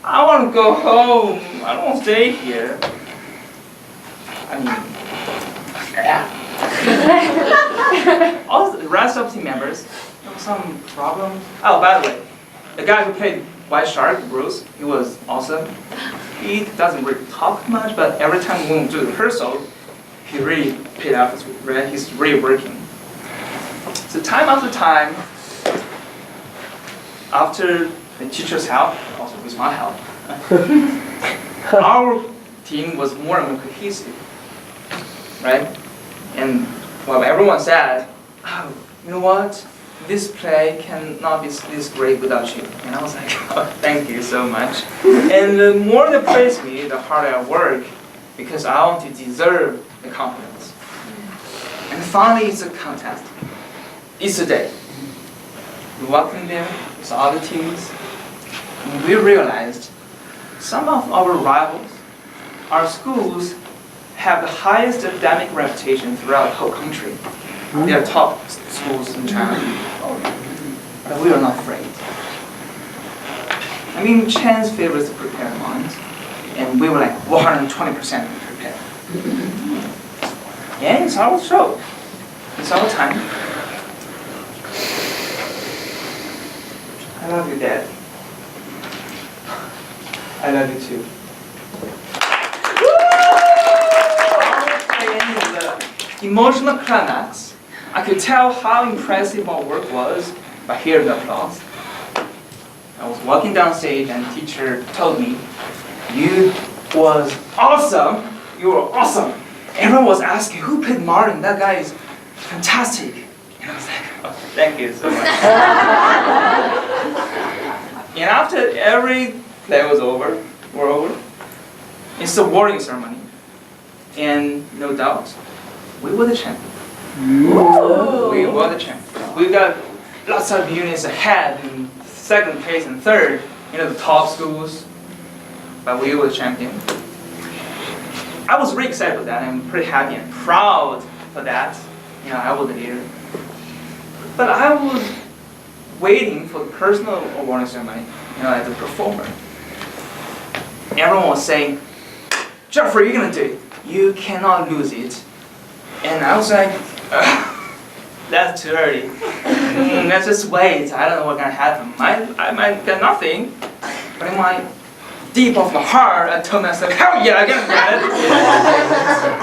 I want to go home. I don't want to stay here. I mean, yeah. All the rest of the team members, there was some problem. Oh, by the way, the guy who played White Shark, Bruce, he was awesome. He doesn't really talk much, but every time we do the rehearsal, he really paid off his rent. He's really working. So time after time, after the teacher's help, also with my help, our team was more and more cohesive, right? And well, everyone said, oh, you know what? This play cannot be this great without you. And I was like, oh, thank you so much. And the more they praise me, the harder I work, because I want to deserve the confidence. And finally, it's a contest. It's a day. We walked in there with other teams, and we realized some of our rivals, our schools, have the highest academic reputation throughout the whole country. They are top schools in China. But we are not afraid. I mean, chance favors the prepared minds, and we were like 120% prepared. Yeah, it's our show. It's our time. I love you, Dad. I love you too. The emotional climax, I could tell how impressive our work was by hearing the applause. I was walking down stage and the teacher told me, you was awesome. You were awesome. Everyone was asking, who played Martin? That guy is fantastic. And I was like, oh, thank you so much. And after every play was over, it's the awarding ceremony. And no doubt, we were the champion. We were the champion. We got lots of units ahead in second place and third, the top schools, but we were the champion. I was really excited for that. I'm pretty happy and proud for that. I was the leader. But I was waiting for the personal awarding ceremony, as a performer. Everyone was saying, Jeffrey, you're gonna do it. You cannot lose it. And I was like, that's too early. let's just wait. I don't know what's gonna happen. I might get nothing, but in my deep of my heart, I told myself, hell yeah, I'm gonna get it.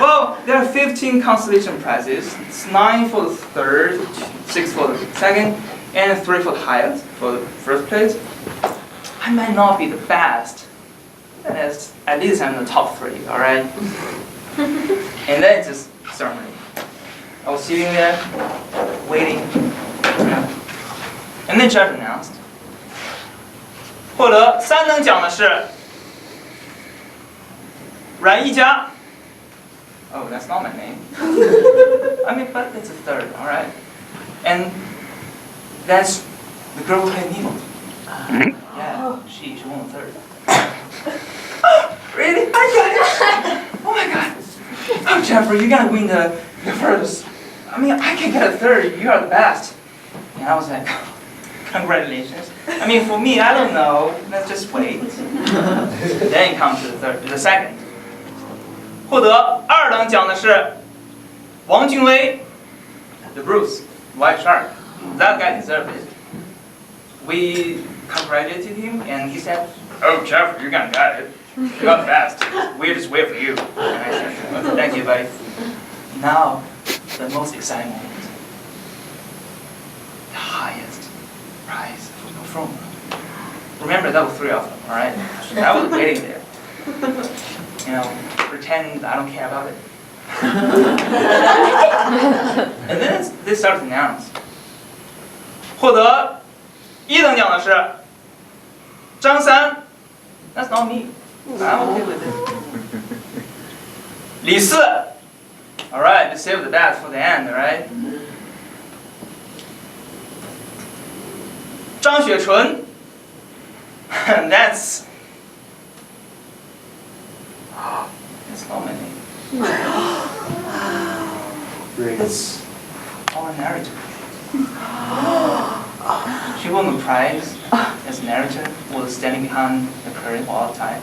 Well, there are 15 consolation prizes. It's 9 for the third, 6 for the second, and 3 for the highest, for the first place. I might not be the best, but at least I'm in the top 3, all right? And then it just started. I was sitting there, waiting, and then judge announced, 获得3等奖的是阮一佳. Oh, that's not my name. I mean, but it's a third, all right? And that's the girl who played Nemo. Yeah, she won third. Really? I got it! Oh my god! Oh, Jeffrey, you gotta win the first. I mean, I can get a third. You are the best. And I was like, congratulations. I mean, for me, I don't know. Let's just wait. Then it comes to the second. 获得2等奖的是王俊威 the Bruce, White Shark. That guy deserved it. We congratulated him and he said, oh, Jeffrey, you're gonna get it. You got the best. We just wait for you. And I said, oh, thank you, buddy. Now, the most exciting moment. The highest prize from. Remember, that was 3 of them, all right? I was waiting there. You know, pretend I don't care about it. And then they started to announce. 获得1等奖的是张三. That's not me. I'm okay with it. 李四. All right, let's save the best for the end, all right? 张雪纯. That's not my name. It's our narrator. She won the prize as narrator, was standing behind the curtain all the time.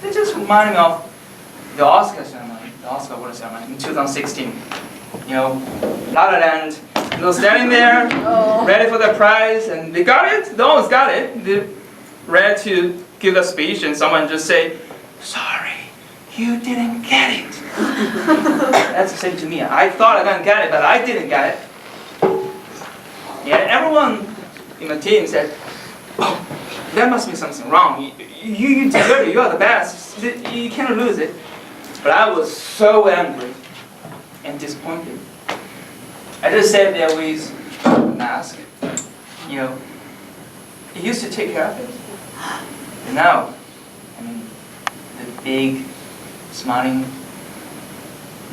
It just reminded me of the Oscar ceremony, the Oscar award ceremony in 2016. You know, La La Land, they were standing there, ready for the prize, and they got it. They almost got it. They ready to give a speech, and someone just say, "Sorry, you didn't get it." That's the same to me. I thought I was gonna get it, but I didn't get it. Yeah, everyone in the team said, "Oh, there must be something wrong. You deserve it. You are the best. You can't lose it." But I was so angry and disappointed. I just sat there with a mask. You know, I used to take care of it. And now, I mean, the big, smiling,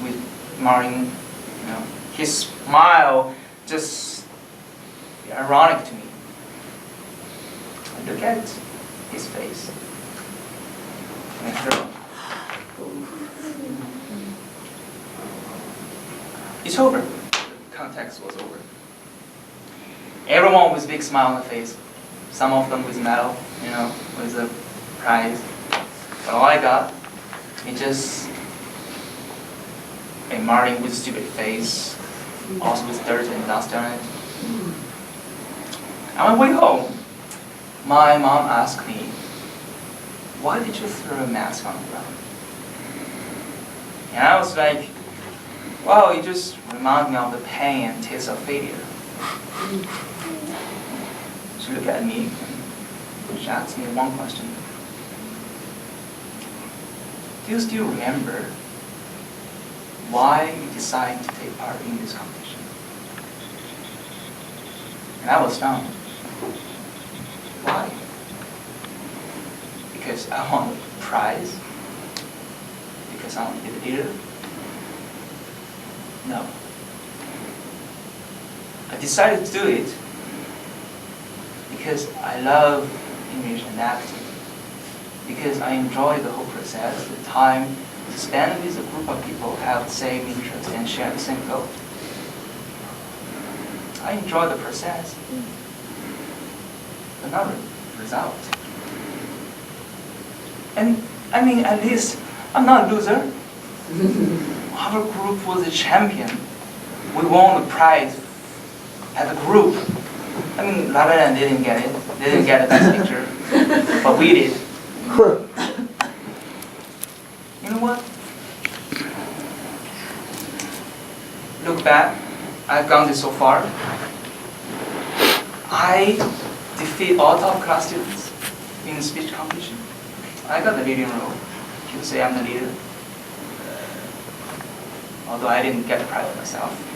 with Martin, you know, his smile just ironic to me. I look at his face. And I throw. It's over. The context was over. Everyone with big smile on the face. Some of them with medal, you know, with a prize. But all I got, it just a Martin with stupid face, also with dirt and dust on it. On my way home, my mom asked me, "Why did you throw a mask on the ground?" And I was like, "Well, it just reminded me of the pain and taste of failure." She looked at me and she asked me one question. "Do you still remember why you decided to take part in this competition?" And I was stunned. Why? Because I won a prize? Because I'm a leader? No. I decided to do it because I love English and acting. Because I enjoy the whole process, the time to spend with a group of people who have the same interests and share the same goal. I enjoy the process, but not the result. And I mean, at least I'm not a loser. Our group was the champion. We won the prize as a group. I mean, La La Land didn't get it. They didn't get the best picture, but we did. You know what? Look back, I've gone this so far. I defeat all top class students in the speech competition. I got the leading role. You could say I'm the leader. Although I didn't get the prize myself.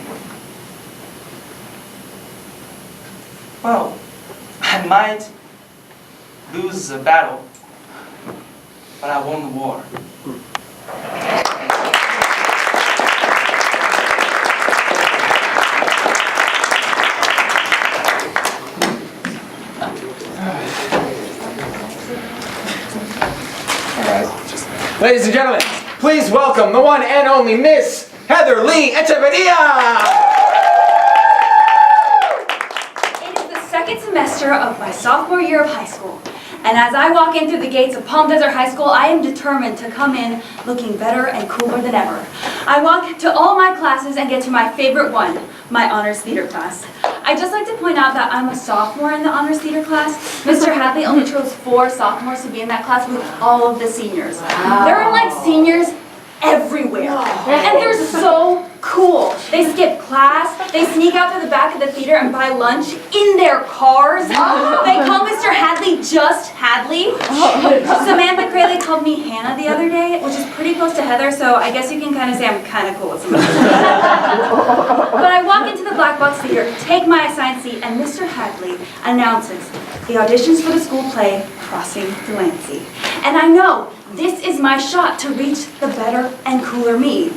Well, I might lose the battle, but I won the war. Ladies and gentlemen, please welcome the one and only Miss Heather Lee Echeverria! It is the second semester of my sophomore year of high school, and as I walk in through the gates of Palm Desert High School, I am determined to come in looking better and cooler than ever. I walk to all my classes and get to my favorite one, my honors theater class. I'd just like to point out that I'm a sophomore in the honors theater class. Mr. Hadley only chose 4 sophomores to be in that class with all of the seniors. There are like seniors everywhere, and they're so cool. They skip class, they sneak out to the back of the theater and buy lunch in their cars. They call Mr. Hadley just Hadley. Samantha Crayley called me Hannah the other day, which is pretty close to Heather, so I guess you can kind of say I'm kind of cool with Samantha. But I walk into the Black Box Theater, take my assigned seat, and Mr. Hadley announces the auditions for the school play, Crossing Delancey. And I know this is my shot to reach the better and cooler me. And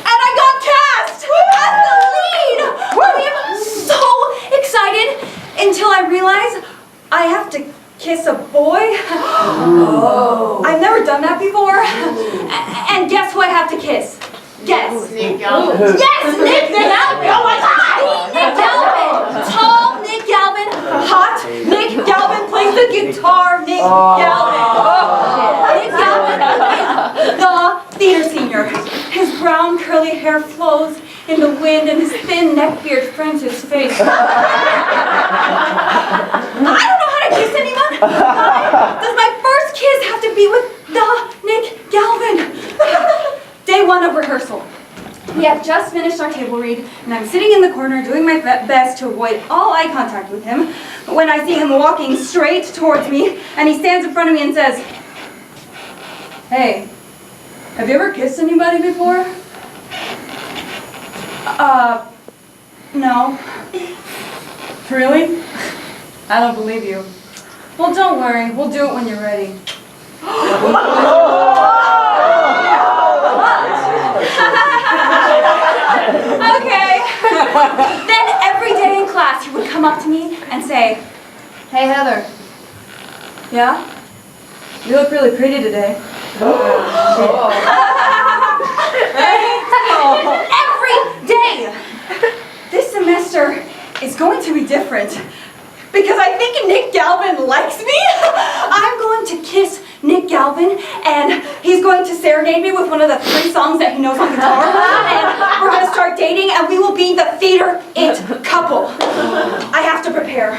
I got cast as the lead! I am so excited until I realize I have to kiss a boy. I've never done that before. And guess who I have to kiss? Guess. Nick Galvin. Yes, Nick Galvin! Oh my God! Nick Galvin! Tall Nick Galvin, hot Nick Galvin plays the guitar. Nick Galvin. Nick Galvin is the theater senior. His brown curly hair flows in the wind and his thin neckbeard frames his face. I don't know how to kiss anyone. Does my first kiss have to be with the Nick Galvin? Day 1 of rehearsal. We have just finished our table read, and I'm sitting in the corner doing my best to avoid all eye contact with him when I see him walking straight towards me, and he stands in front of me and says, "Hey, have you ever kissed anybody before?" No. Really? I don't believe you. Well, don't worry, we'll do it when you're ready. Okay. Then every day in class, he would come up to me and say, "Hey, Heather. Yeah? You look really pretty today." Every day. This semester is going to be different because I think Nick Galvin likes me. I'm going to kiss Nick Galvin, and he's going to serenade me with one of the 3 songs that he knows on guitar, and we're going to start dating, and we will be the theater it couple. I have to prepare.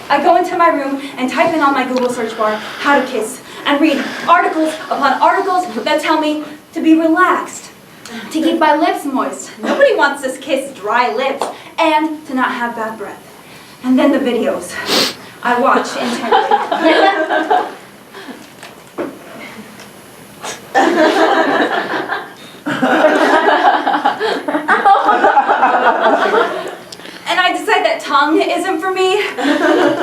I go into my room and type in on my Google search bar, "how to kiss," and read articles upon articles that tell me to be relaxed, to keep my lips moist. Nobody wants to kiss dry lips, and to not have bad breath. And then the videos. I watch intently. And I decide that tongue isn't for me.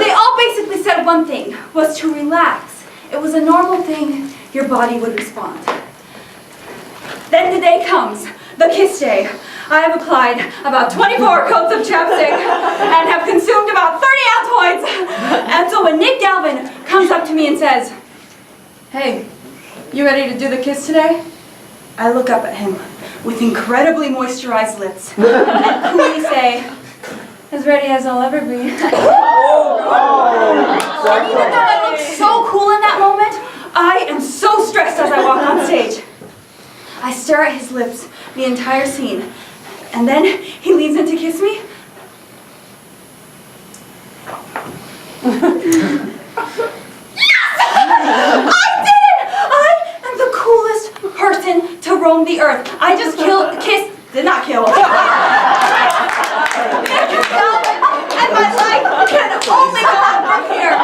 They all basically said one thing, was to relax. It was a normal thing, your body would respond. Then the day comes, the kiss day. I have applied about 24 coats of chapstick and have consumed about 30 Altoids. And so when Nick Galvin comes up to me and says, "Hey, you ready to do the kiss today?" I look up at him with incredibly moisturized lips and coolly say, "As ready as I'll ever be." And even though I look so cool in that moment, I am so stressed as I walk on stage. I stare at his lips the entire scene. And then he leans in to kiss me. Person to roam the earth. I just did not kill. And my life can only go on from here.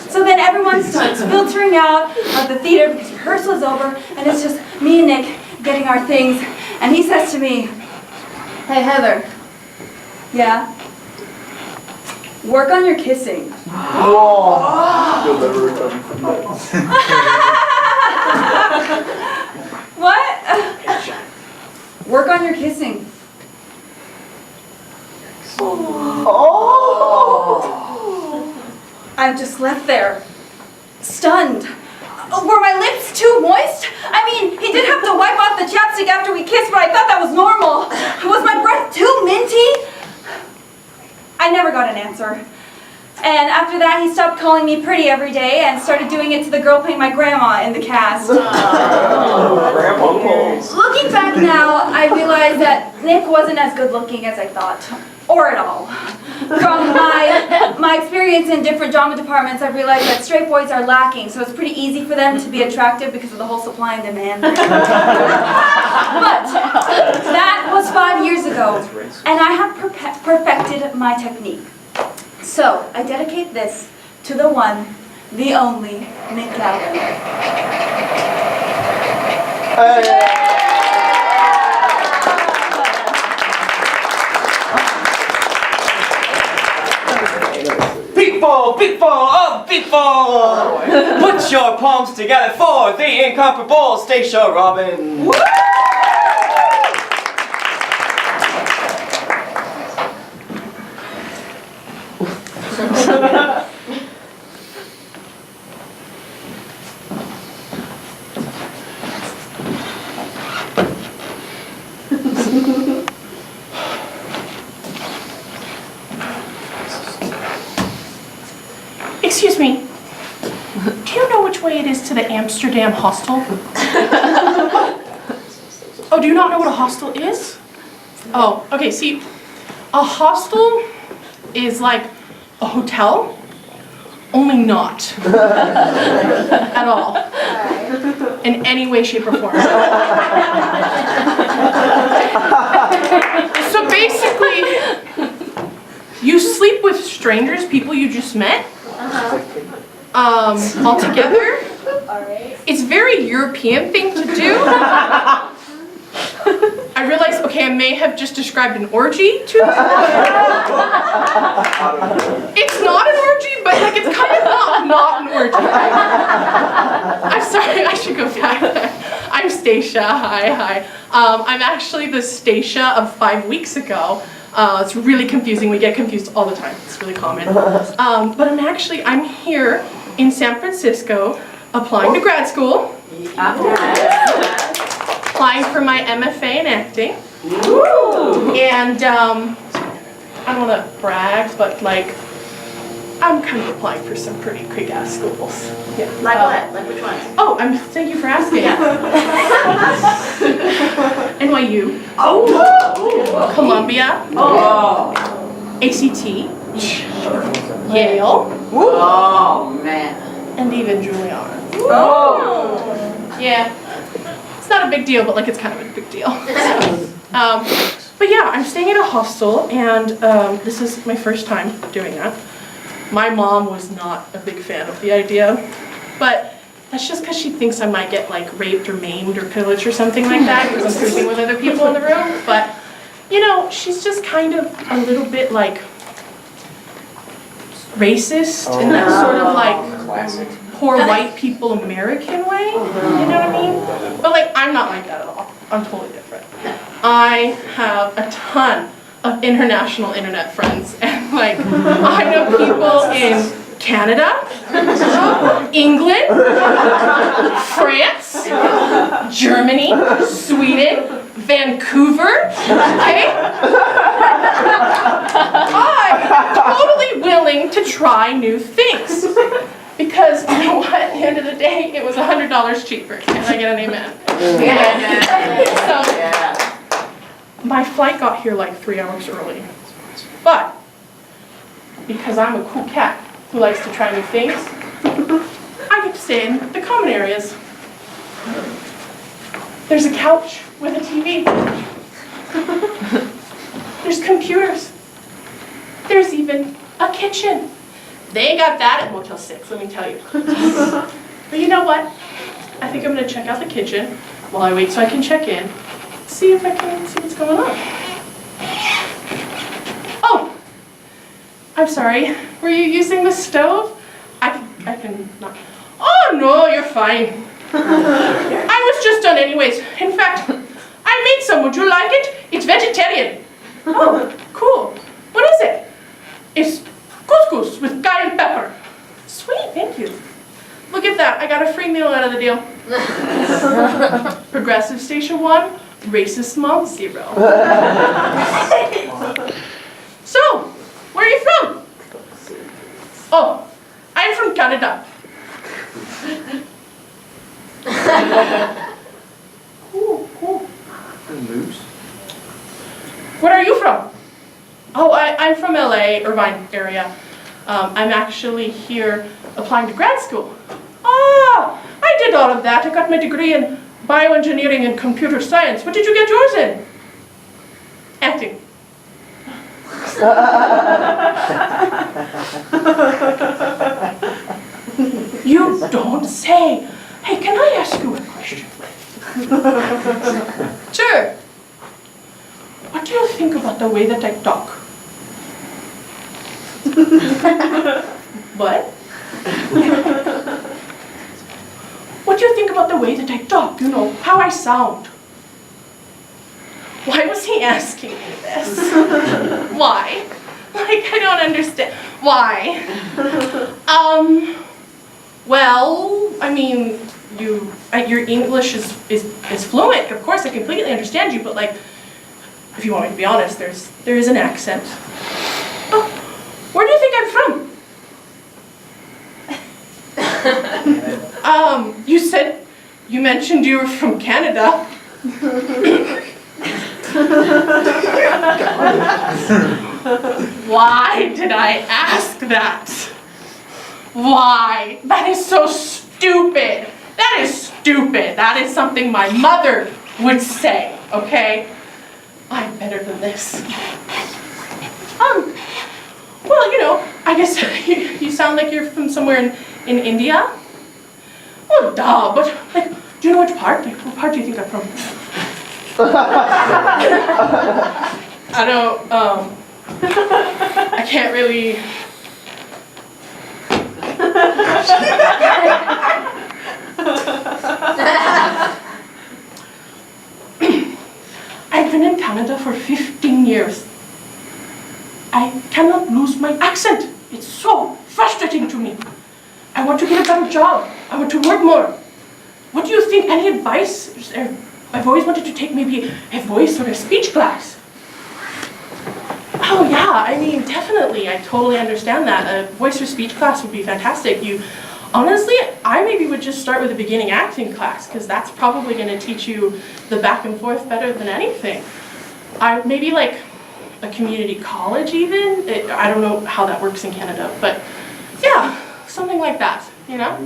So then everyone starts filtering out of the theater because rehearsal is over, and it's just me and Nick getting our things. And he says to me, "Hey Heather." "Yeah." "Work on your kissing." You'll never recover from that. "What?" "Work on your kissing." I'm just left there, stunned. Were my lips too moist? I mean, he did have to wipe off the chapstick after we kissed, but I thought that was normal. Was my breath too minty? I never got an answer. And after that, he stopped calling me pretty every day and started doing it to the girl playing my grandma in the cast. Looking back now, I realize that Nick wasn't as good looking as I thought, or at all. From my experience in different drama departments, I realized that straight boys are lacking, so it's pretty easy for them to be attractive because of the whole supply and demand. But that was 5 years ago, and I have perfected my technique. So, I dedicate this to the one, the only, Nick Galvin. People, oh people! Put your palms together for the incomparable Stacia Robin. Excuse me, do you know which way it is to the Amsterdam hostel? Oh, do you not know what a hostel is? Oh, okay, see, a hostel is like a hotel, only not at all, in any way, shape, or form. So basically, you sleep with strangers, people you just met, all together. It's a very European thing to do. I realize, okay, I may have just described an orgy to you. It's not an orgy, but like it's kind of not an orgy. I'm sorry, I should go back there. I'm Stacia, hi. I'm actually the Stacia of 5 weeks ago. It's really confusing, we get confused all the time, it's really common. But I'm here in San Francisco, applying to grad school. Applying for my MFA in acting. And I don't want to brag, but like, I'm kind of applying for some pretty kick-ass schools. Yeah. Like what? Like which ones? Oh, thank you for asking. NYU. Oh. Columbia. Oh. ACT. Yale. Oh man. And even Juilliard. Oh. Yeah. It's not a big deal, but like it's kind of a big deal. But yeah, I'm staying at a hostel, and this is my first time doing that. My mom was not a big fan of the idea, but that's just because she thinks I might get like raped or maimed or pillaged or something like that because I'm sleeping with other people in the room. But you know, she's just kind of a little bit like racist in that sort of like poor white people American way. You know what I mean? But like, I'm not like that at all. I'm totally different. I have a ton of international internet friends, and like, I know people in Canada, England, France, Germany, Sweden, Vancouver, okay? I'm totally willing to try new things. Because you know what? At the end of the day, it was $100 cheaper. Can I get an amen? So, my flight got here like 3 hours early. But, because I'm a cool cat who likes to try new things, I get to stay in the common areas. There's a couch with a TV. There's computers. There's even a kitchen. They got that at Motel 6, let me tell you. But you know what? I think I'm gonna check out the kitchen while I wait so I can check in. See if I can see what's going on. Oh, I'm sorry. Were you using the stove? I can not. Oh no, you're fine. I was just done anyways. In fact, I made some. Would you like it? It's vegetarian. Oh, cool. What is it? It's couscous with cayenne pepper. Sweet, thank you. Look at that. I got a free meal out of the deal. Progressive station 1, racist mom 0. So, where are you from? Oh, I'm from Canada. Cool. Where are you from? Oh, I'm from LA, Irvine area. I'm actually here applying to grad school. Ah, I did all of that. I got my degree in bioengineering and computer science. What did you get yours in? Acting. You don't say. Hey, can I ask you a question? Sure. What do you think about the way that I talk? What? What do you think about the way that I talk? You know, how I sound? Why was he asking me this? Why? Like, I don't understand. Why? Well, I mean, your English is fluent. Of course, I completely understand you, but like, if you want me to be honest, there is an accent. Oh, where do you think I'm from? You mentioned you were from Canada. Why did I ask that? Why? That is so stupid. That is stupid. That is something my mother would say, okay? I'm better than this. Well, you know, I guess you sound like you're from somewhere in India. Oh, duh, but like, do you know which part? Like, what part do you think I'm from? I don't, I can't really. I've been in Canada for 15 years. I cannot lose my accent. It's so frustrating to me. I want to get a better job. I want to work more. What do you think? Any advice? I've always wanted to take maybe a voice or a speech class. Oh yeah, I mean, definitely. I totally understand that. A voice or speech class would be fantastic. Honestly, I maybe would just start with a beginning acting class, because that's probably going to teach you the back and forth better than anything. Maybe like a community college even. I don't know how that works in Canada, but yeah, something like that, you know?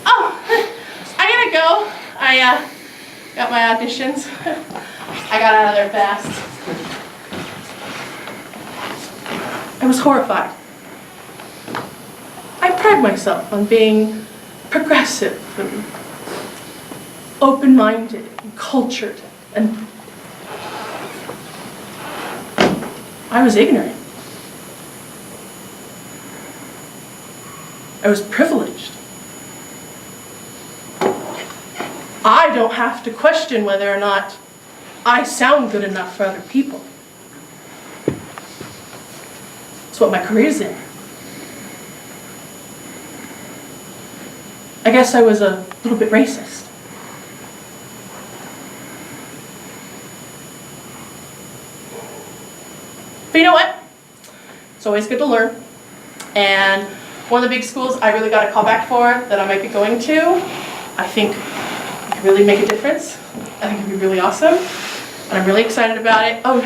Oh, I gotta go. I got my auditions. I got out of there fast. I was horrified. I pride myself on being progressive and open-minded and cultured, and I was ignorant. I was privileged. I don't have to question whether or not I sound good enough for other people. It's what my career's in. I guess I was a little bit racist. But you know what? It's always good to learn. And one of the big schools I really got a call back for that I might be going to, I think it could really make a difference. I think it'd be really awesome. And I'm really excited about it. Oh,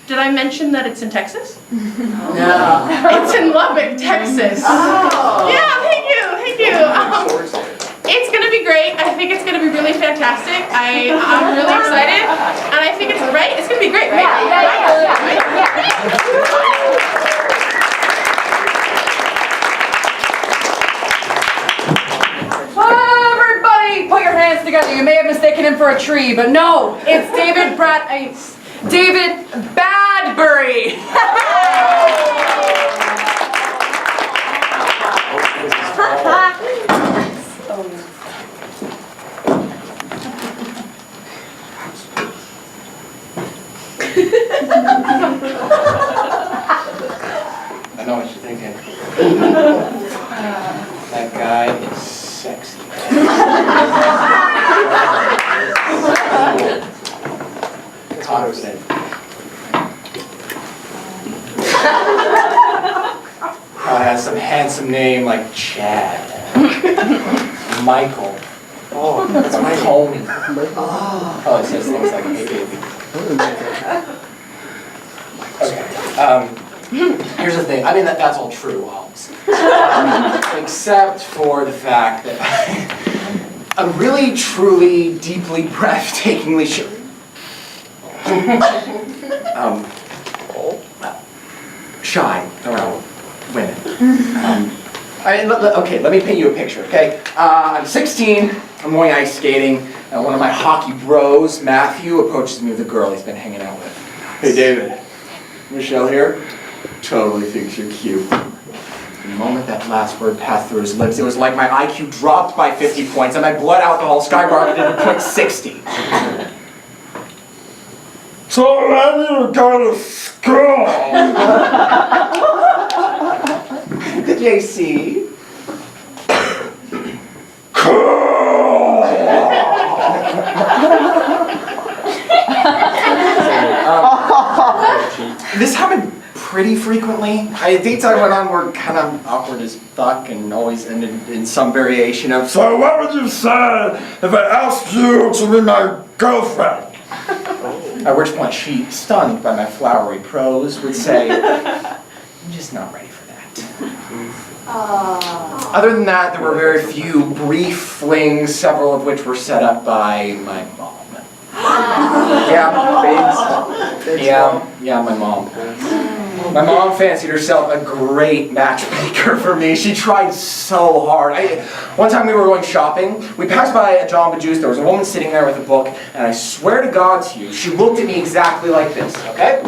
did I mention that it's in Texas? No. It's in Lubbock, Texas. Oh. Yeah, thank you. It's gonna be great. I think it's gonna be really fantastic. I'm really excited, and I think it's right. It's gonna be great, right? Everybody, put your hands together. You may have mistaken him for a tree, but no, it's David Badbury. I know what you're thinking. That guy is sexy. Constant. Probably has some handsome name like Chad. Michael. Oh, that's my homie. Oh, it says things like, hey baby. Okay. Here's the thing. I mean, that's all true, Holmes. Except for the fact that I'm really, truly, deeply, breathtakingly sure. Shy around women. Okay, let me paint you a picture, okay? I'm 16, I'm going ice skating, and one of my hockey bros, Matthew, approaches me with a girl he's been hanging out with. Hey David, Michelle here? Totally thinks you're cute. The moment that last word passed through his lips, it was like my IQ dropped by 50 points and my blood alcohol skyrocketed to .60. So I need to go to school. The JC. This happened pretty frequently. Dates I went on were kind of awkward as fuck and always ended in some variation of, so what would you say if I asked you to be my girlfriend? At which point she, stunned by my flowery prose, would say, I'm just not ready for that. Other than that, there were very few brief flings, several of which were set up by my mom. Yeah, my mom. My mom fancied herself a great matchmaker for me. She tried so hard. One time we were going shopping, we passed by a Jamba Juice. There was a woman sitting there with a book, and I swear to God to you, she looked at me exactly like this, okay?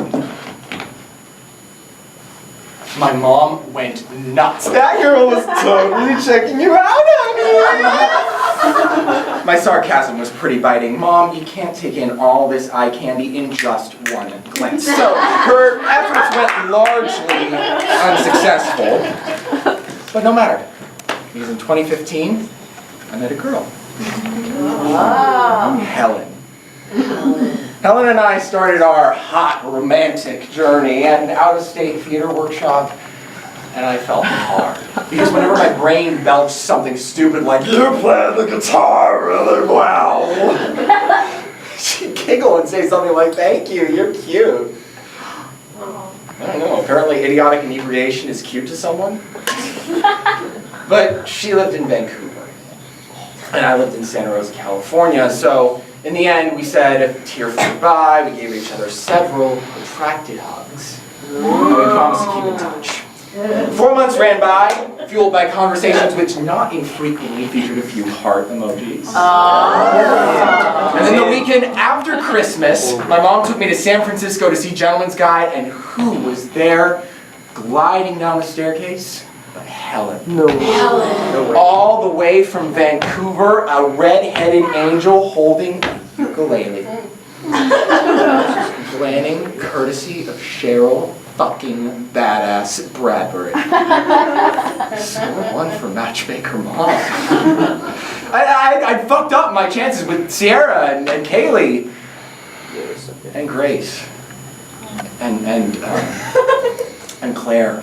My mom went nuts. That girl was totally checking you out, honey. My sarcasm was pretty biting. Mom, you can't take in all this eye candy in just one glance. So her efforts went largely unsuccessful. But no matter, because in 2015, I met a girl. Helen. Helen and I started our hot romantic journey at an out-of-state theater workshop, and I fell hard. Because whenever my brain belched something stupid like, you play the guitar really well, she'd giggle and say something like, thank you, you're cute. I don't know, apparently idiotic inebriation is cute to someone. But she lived in Vancouver, and I lived in Santa Rosa, California, so in the end, we said a tearful goodbye, we gave each other several protracted hugs, and we promised to keep in touch. 4 months ran by, fueled by conversations which not infrequently featured a few heart emojis. And then the weekend after Christmas, my mom took me to San Francisco to see Gentleman's Guide, and who was there gliding down the staircase? But Helen. No. Helen. All the way from Vancouver, a red-headed angel holding a ukulele. Planning courtesy of Cheryl fucking badass Bradbury. Score one for matchmaker mom. I'd fucked up my chances with Sierra and Kaylee. And Grace. And Claire.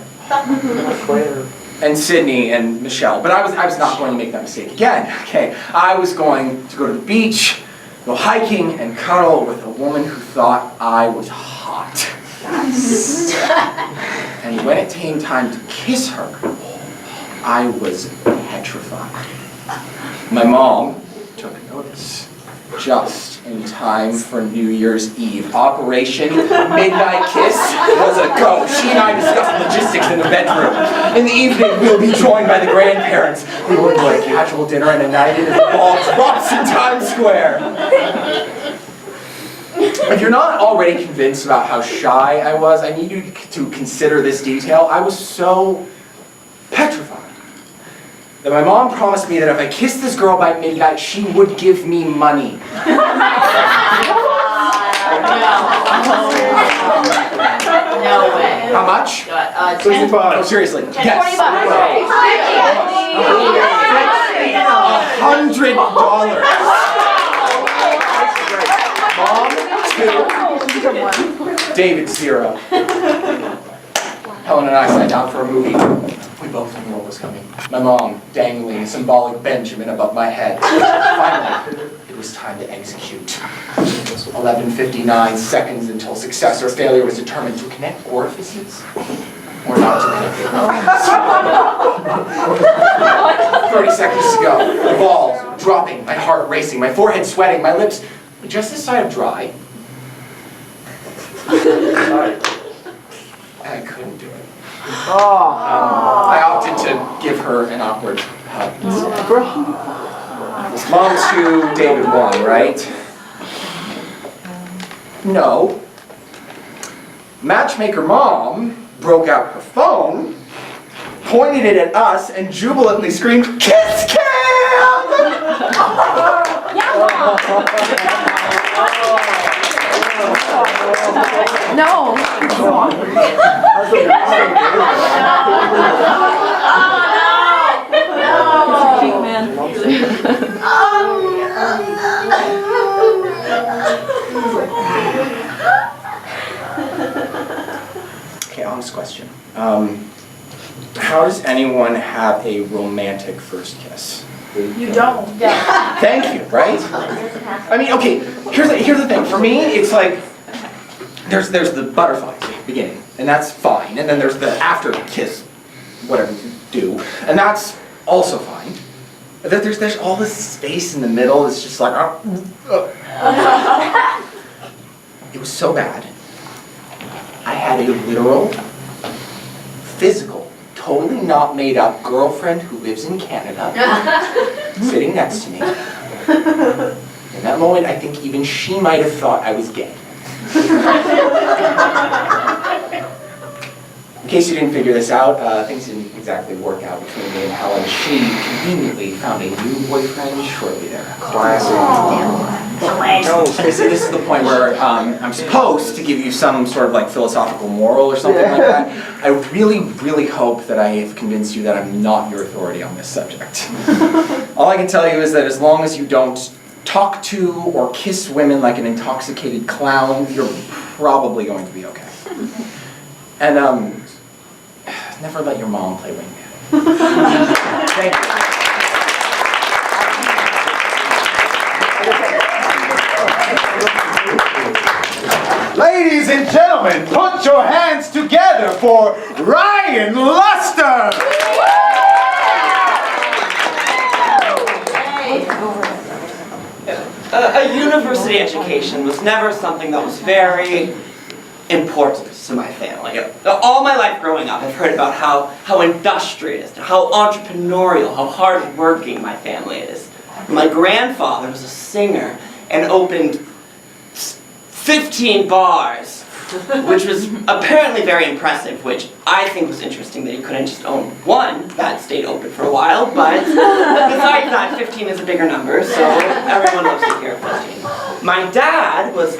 and Sydney and Michelle, but I was not going to make that mistake again. Okay, I was going to go to the beach, go hiking, and cuddle with a woman who thought I was hot. And when it came time to kiss her, I was petrified. My mom took notice. Just in time for New Year's Eve. Operation Midnight Kiss was a go. She and I discussed logistics in the bedroom. In the evening, we'll be joined by the grandparents. We will enjoy a casual dinner and a night in the ball drops in Times Square. If you're not already convinced about how shy I was, I need you to consider this detail. I was so petrified that my mom promised me that if I kissed this girl by midnight, she would give me money. No way. How much? 10. Oh, seriously. Yes. $20. $100. Mom, 2. David, 0. Helen and I sat down for a movie. We both knew what was coming. My mom dangling a symbolic Benjamin above my head. Finally, it was time to execute. 11:59 seconds until success or failure was determined. To connect orifices or not to connect orifices. 30 seconds to go. The balls dropping, my heart racing, my forehead sweating, my lips just this side of dry. And I couldn't do it. I opted to give her an awkward hug. Mom 2, David 1, right? No. Matchmaker Mom broke out her phone, pointed it at us, and jubilantly screamed, "Kiss cam!" No. Okay, honest question. How does anyone have a romantic first kiss? You don't. Yeah. Thank you, right? I mean, okay, here's the thing. For me, it's like, there's the butterflies at the beginning, and that's fine. And then there's the after kiss, whatever you do, and that's also fine. But then there's all this space in the middle. It's just like, it was so bad. I had a literal, physical, totally not made up girlfriend who lives in Canada sitting next to me. In that moment, I think even she might have thought I was gay. In case you didn't figure this out, things didn't exactly work out between me and Helen. She conveniently found a new boyfriend shortly thereafter. This is the point where I'm supposed to give you some sort of like philosophical moral or something like that. I really, really hope that I have convinced you that I'm not your authority on this subject. All I can tell you is that as long as you don't talk to or kiss women like an intoxicated clown, you're probably going to be okay. And never let your mom play wingman. Thank you. Ladies and gentlemen, put your hands together for Ryan Luster! A university education was never something that was very important to my family. All my life growing up, I've heard about how industrious, how entrepreneurial, how hardworking my family is. My grandfather was a singer and opened 15 bars, which was apparently very impressive, which I think was interesting that he couldn't just own one that stayed open for a while, but besides that, 15 is a bigger number, so everyone loves to hear 15. My dad was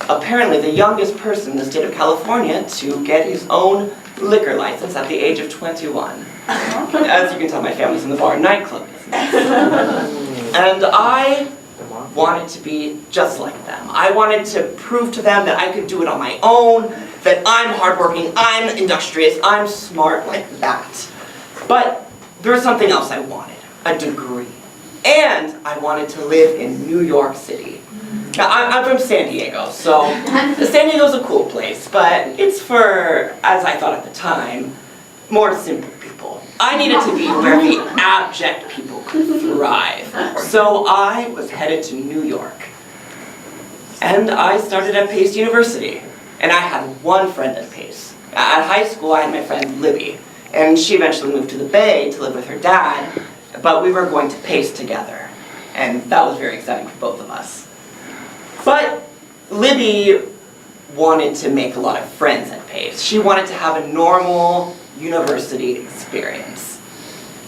apparently the youngest person in the state of California to get his own liquor license at the age of 21. As you can tell, my family's in the bar and nightclub business. And I wanted to be just like them. I wanted to prove to them that I could do it on my own, that I'm hardworking, I'm industrious, I'm smart like that. But there was something else I wanted, a degree. And I wanted to live in New York City. Now, I'm from San Diego, so San Diego's a cool place, but it's for, as I thought at the time, more simple people. I needed to be where the abject people could thrive. So I was headed to New York. And I started at Pace University. And I had one friend at Pace. At high school, I had my friend Libby. And she eventually moved to the Bay to live with her dad. But we were going to Pace together. And that was very exciting for both of us. But Libby wanted to make a lot of friends at Pace. She wanted to have a normal university experience.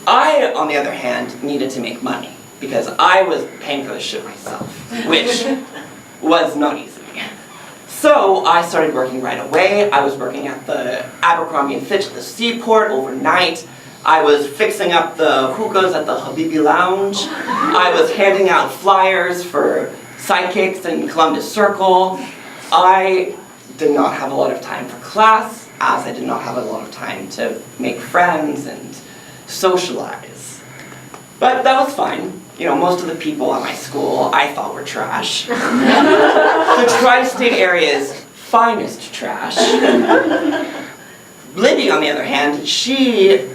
I, on the other hand, needed to make money because I was paying for the shit myself, which was not easy. So I started working right away. I was working at the Abercrombie & Fitch at the Seaport overnight. I was fixing up the hookahs at the Habibi Lounge. I was handing out flyers for psychics in Columbus Circle. I did not have a lot of time for class, as I did not have a lot of time to make friends and socialize. But that was fine. You know, most of the people at my school I thought were trash. The tri-state area's finest trash. Libby, on the other hand, she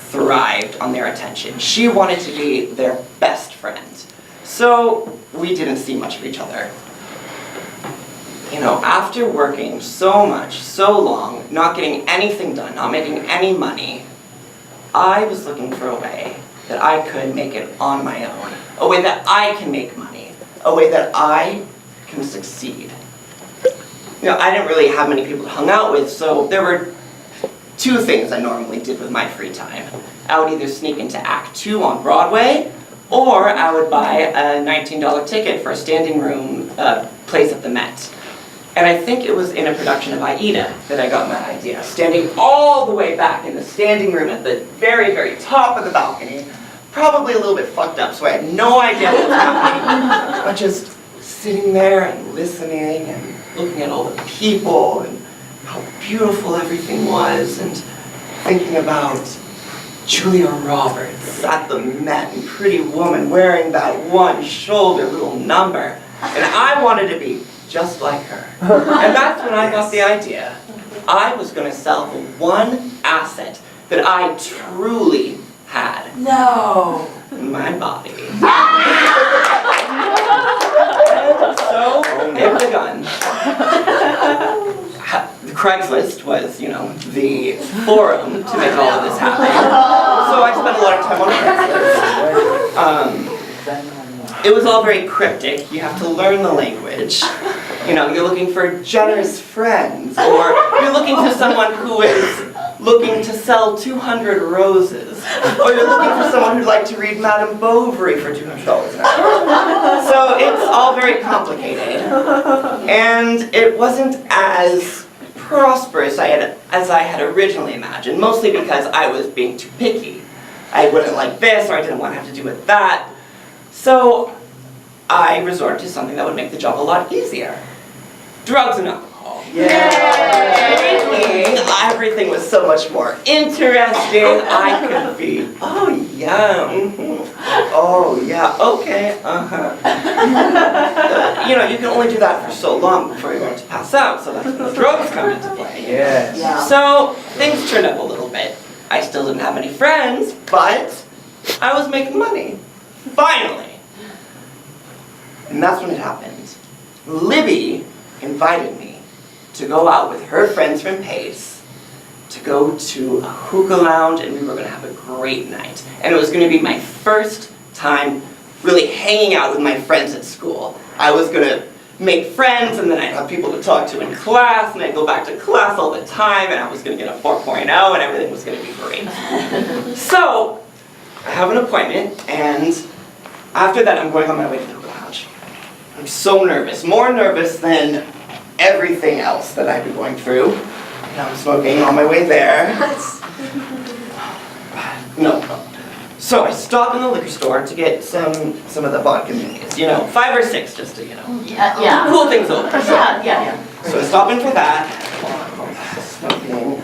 thrived on their attention. She wanted to be their best friend. So we didn't see much of each other. You know, after working so much, so long, not getting anything done, not making any money, I was looking for a way that I could make it on my own. A way that I can make money. A way that I can succeed. You know, I didn't really have many people to hang out with, so there were two things I normally did with my free time. I would either sneak into Act 2 on Broadway, or I would buy a $19 ticket for a standing room place at the Met. And I think it was in a production of Aida that I got that idea. Standing all the way back in the standing room at the very, very top of the balcony. Probably a little bit fucked up, so I had no idea what was happening. But just sitting there and listening and looking at all the people and how beautiful everything was and thinking about Julia Roberts at the Met and Pretty Woman wearing that one shoulder little number. And I wanted to be just like her. And that's when I got the idea. I was going to sell the one asset that I truly had. No. My body. So it begun. Craigslist was, you know, the forum to make all of this happen. So I spent a lot of time on Craigslist. It was all very cryptic. You have to learn the language. You know, you're looking for generous friends, or you're looking for someone who is looking to sell 200 roses, or you're looking for someone who'd like to read Madame Bovary for $200 an hour. So it's all very complicated, and it wasn't as prosperous as I had originally imagined, mostly because I was being too picky. I wouldn't like this, or I didn't want to have to do with that. So I resorted to something that would make the job a lot easier. Drugs and alcohol. Drinking, everything was so much more interesting. I could be, oh yeah, oh yeah, okay, you know, you can only do that for so long before you're going to pass out, so that's when the drugs come into play. Yes. So things turned up a little bit. I still didn't have any friends, but I was making money. Finally. And that's when it happened. Libby invited me to go out with her friends from Pace to go to a hookah lounge, and we were going to have a great night. And it was going to be my first time really hanging out with my friends at school. I was going to make friends, and then I'd have people to talk to in class, and I'd go back to class all the time, and I was going to get a 4.0, and everything was going to be great. So I have an appointment, and after that I'm going on my way to the hookah lounge. I'm so nervous, more nervous than everything else that I've been going through. And I'm smoking on my way there. No. So I stop in the liquor store to get some of the vodka minis. You know, 5 or 6 just to, you know, cool things over. So, So I stop in for that. Smoking.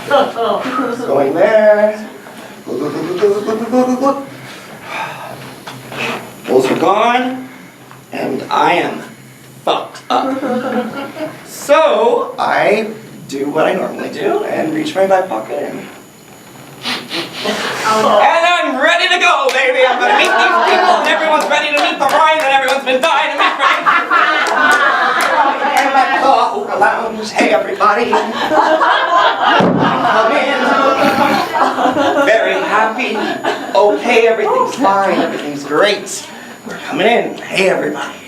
Going there. Those are gone, and I am fucked up. So I do what I normally do and reach my back pocket and I'm ready to go, baby. I'm gonna meet these people, and everyone's ready to meet the Ryan that everyone's been dying to meet for. And my Hookah Lounge. Hey, everybody. Come in. Very happy. Okay, everything's fine. Everything's great. We're coming in. Hey, everybody.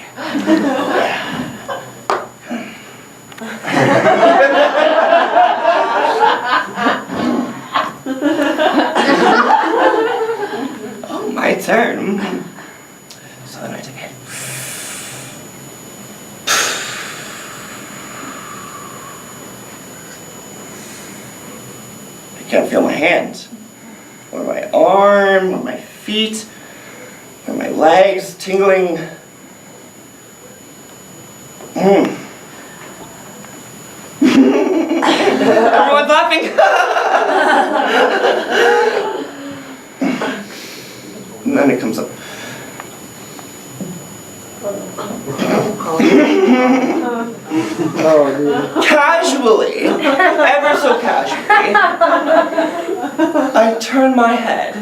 Oh, my turn. So then I take it. I can't feel my hands, or my arm, or my feet, or my legs tingling. Everyone's laughing. And then it comes up. Casually, ever so casually, I turn my head.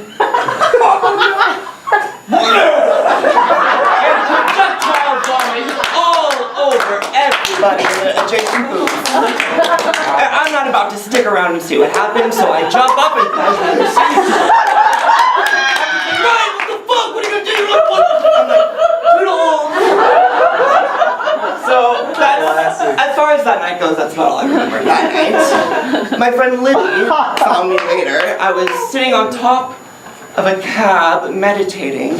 Projectile bombing all over everybody in the adjacent booth. I'm not about to stick around and see what happens, so I jump up and casually Ryan, what the fuck? What are you gonna do? I'm like, toodle. So that's, as far as that night goes, that's about all I remember that night. My friend Libby found me later. I was sitting on top of a cab, meditating,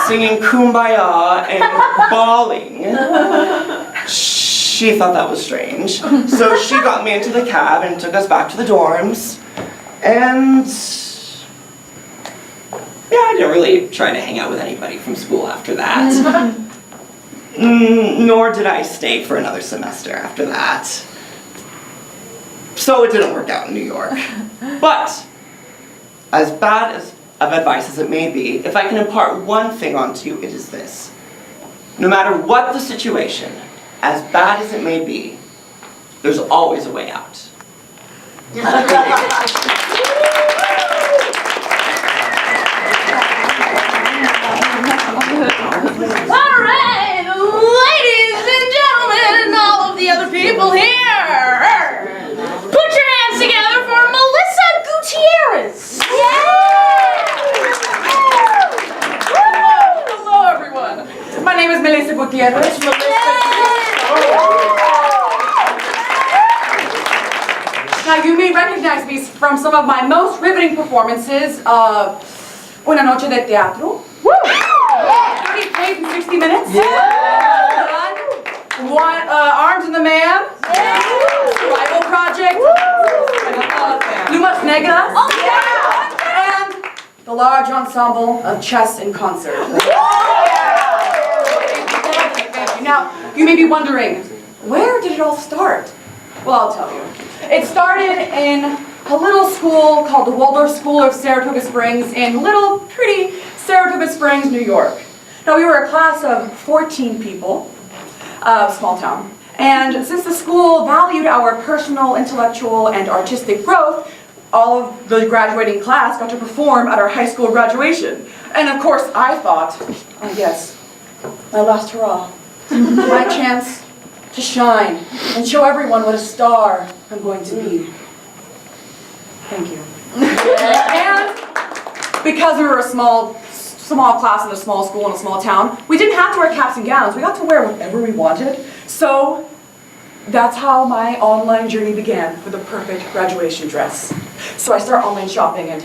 singing Kumbaya and bawling. She thought that was strange. So she got me into the cab and took us back to the dorms. And yeah, I didn't really try to hang out with anybody from school after that. Nor did I stay for another semester after that. So it didn't work out in New York. But as bad of advice as it may be, if I can impart one thing onto you, it is this. No matter what the situation, as bad as it may be, there's always a way out. All right, ladies and gentlemen, and all of the other people here, put your hands together for Melissa Gutierrez. Hello, everyone. My name is Melissa Gutierrez. Now, you may recognize me from some of my most riveting performances. Una Noche de Teatro. 30 plays in 60 minutes. One, Arms in the Man. Survival Project. Lumas Negras. And the large ensemble of chess in concert. Now, you may be wondering, where did it all start? Well, I'll tell you. It started in a little school called the Waldorf School of Saratoga Springs in little, pretty Saratoga Springs, New York. Now, we were a class of 14 people, small town. And since the school valued our personal, intellectual, and artistic growth, all of the graduating class got to perform at our high school graduation. And of course, I thought, oh yes, my last hurrah. My chance to shine and show everyone what a star I'm going to be. Thank you. And because we were a small class in a small school in a small town, we didn't have to wear caps and gowns. We got to wear whatever we wanted. So that's how my online journey began for the perfect graduation dress. So I started online shopping and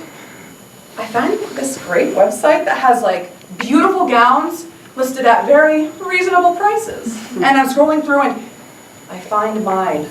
I found this great website that has like beautiful gowns listed at very reasonable prices. And I'm scrolling through and I find mine.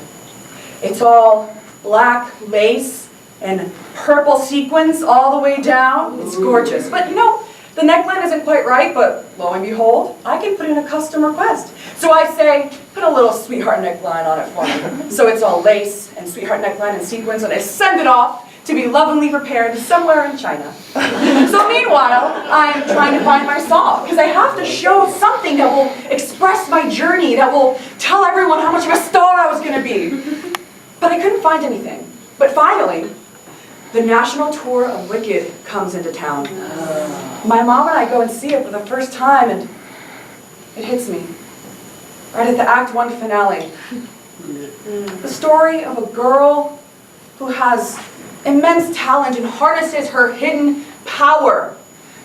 It's all black lace and purple sequins all the way down. It's gorgeous. But you know, The neckline isn't quite right, but lo and behold, I can put in a custom request. So I say, put a little sweetheart neckline on it for me. So it's all lace and sweetheart neckline and sequins, and I send it off to be lovingly prepared somewhere in China. So meanwhile, I'm trying to find my song, because I have to show something that will express my journey, that will tell everyone how much of a star I was going to be. But I couldn't find anything. But finally, the national tour of Wicked comes into town. My mom and I go and see it for the first time, and it hits me. Right at the Act 1 finale. The story of a girl who has immense talent and harnesses her hidden power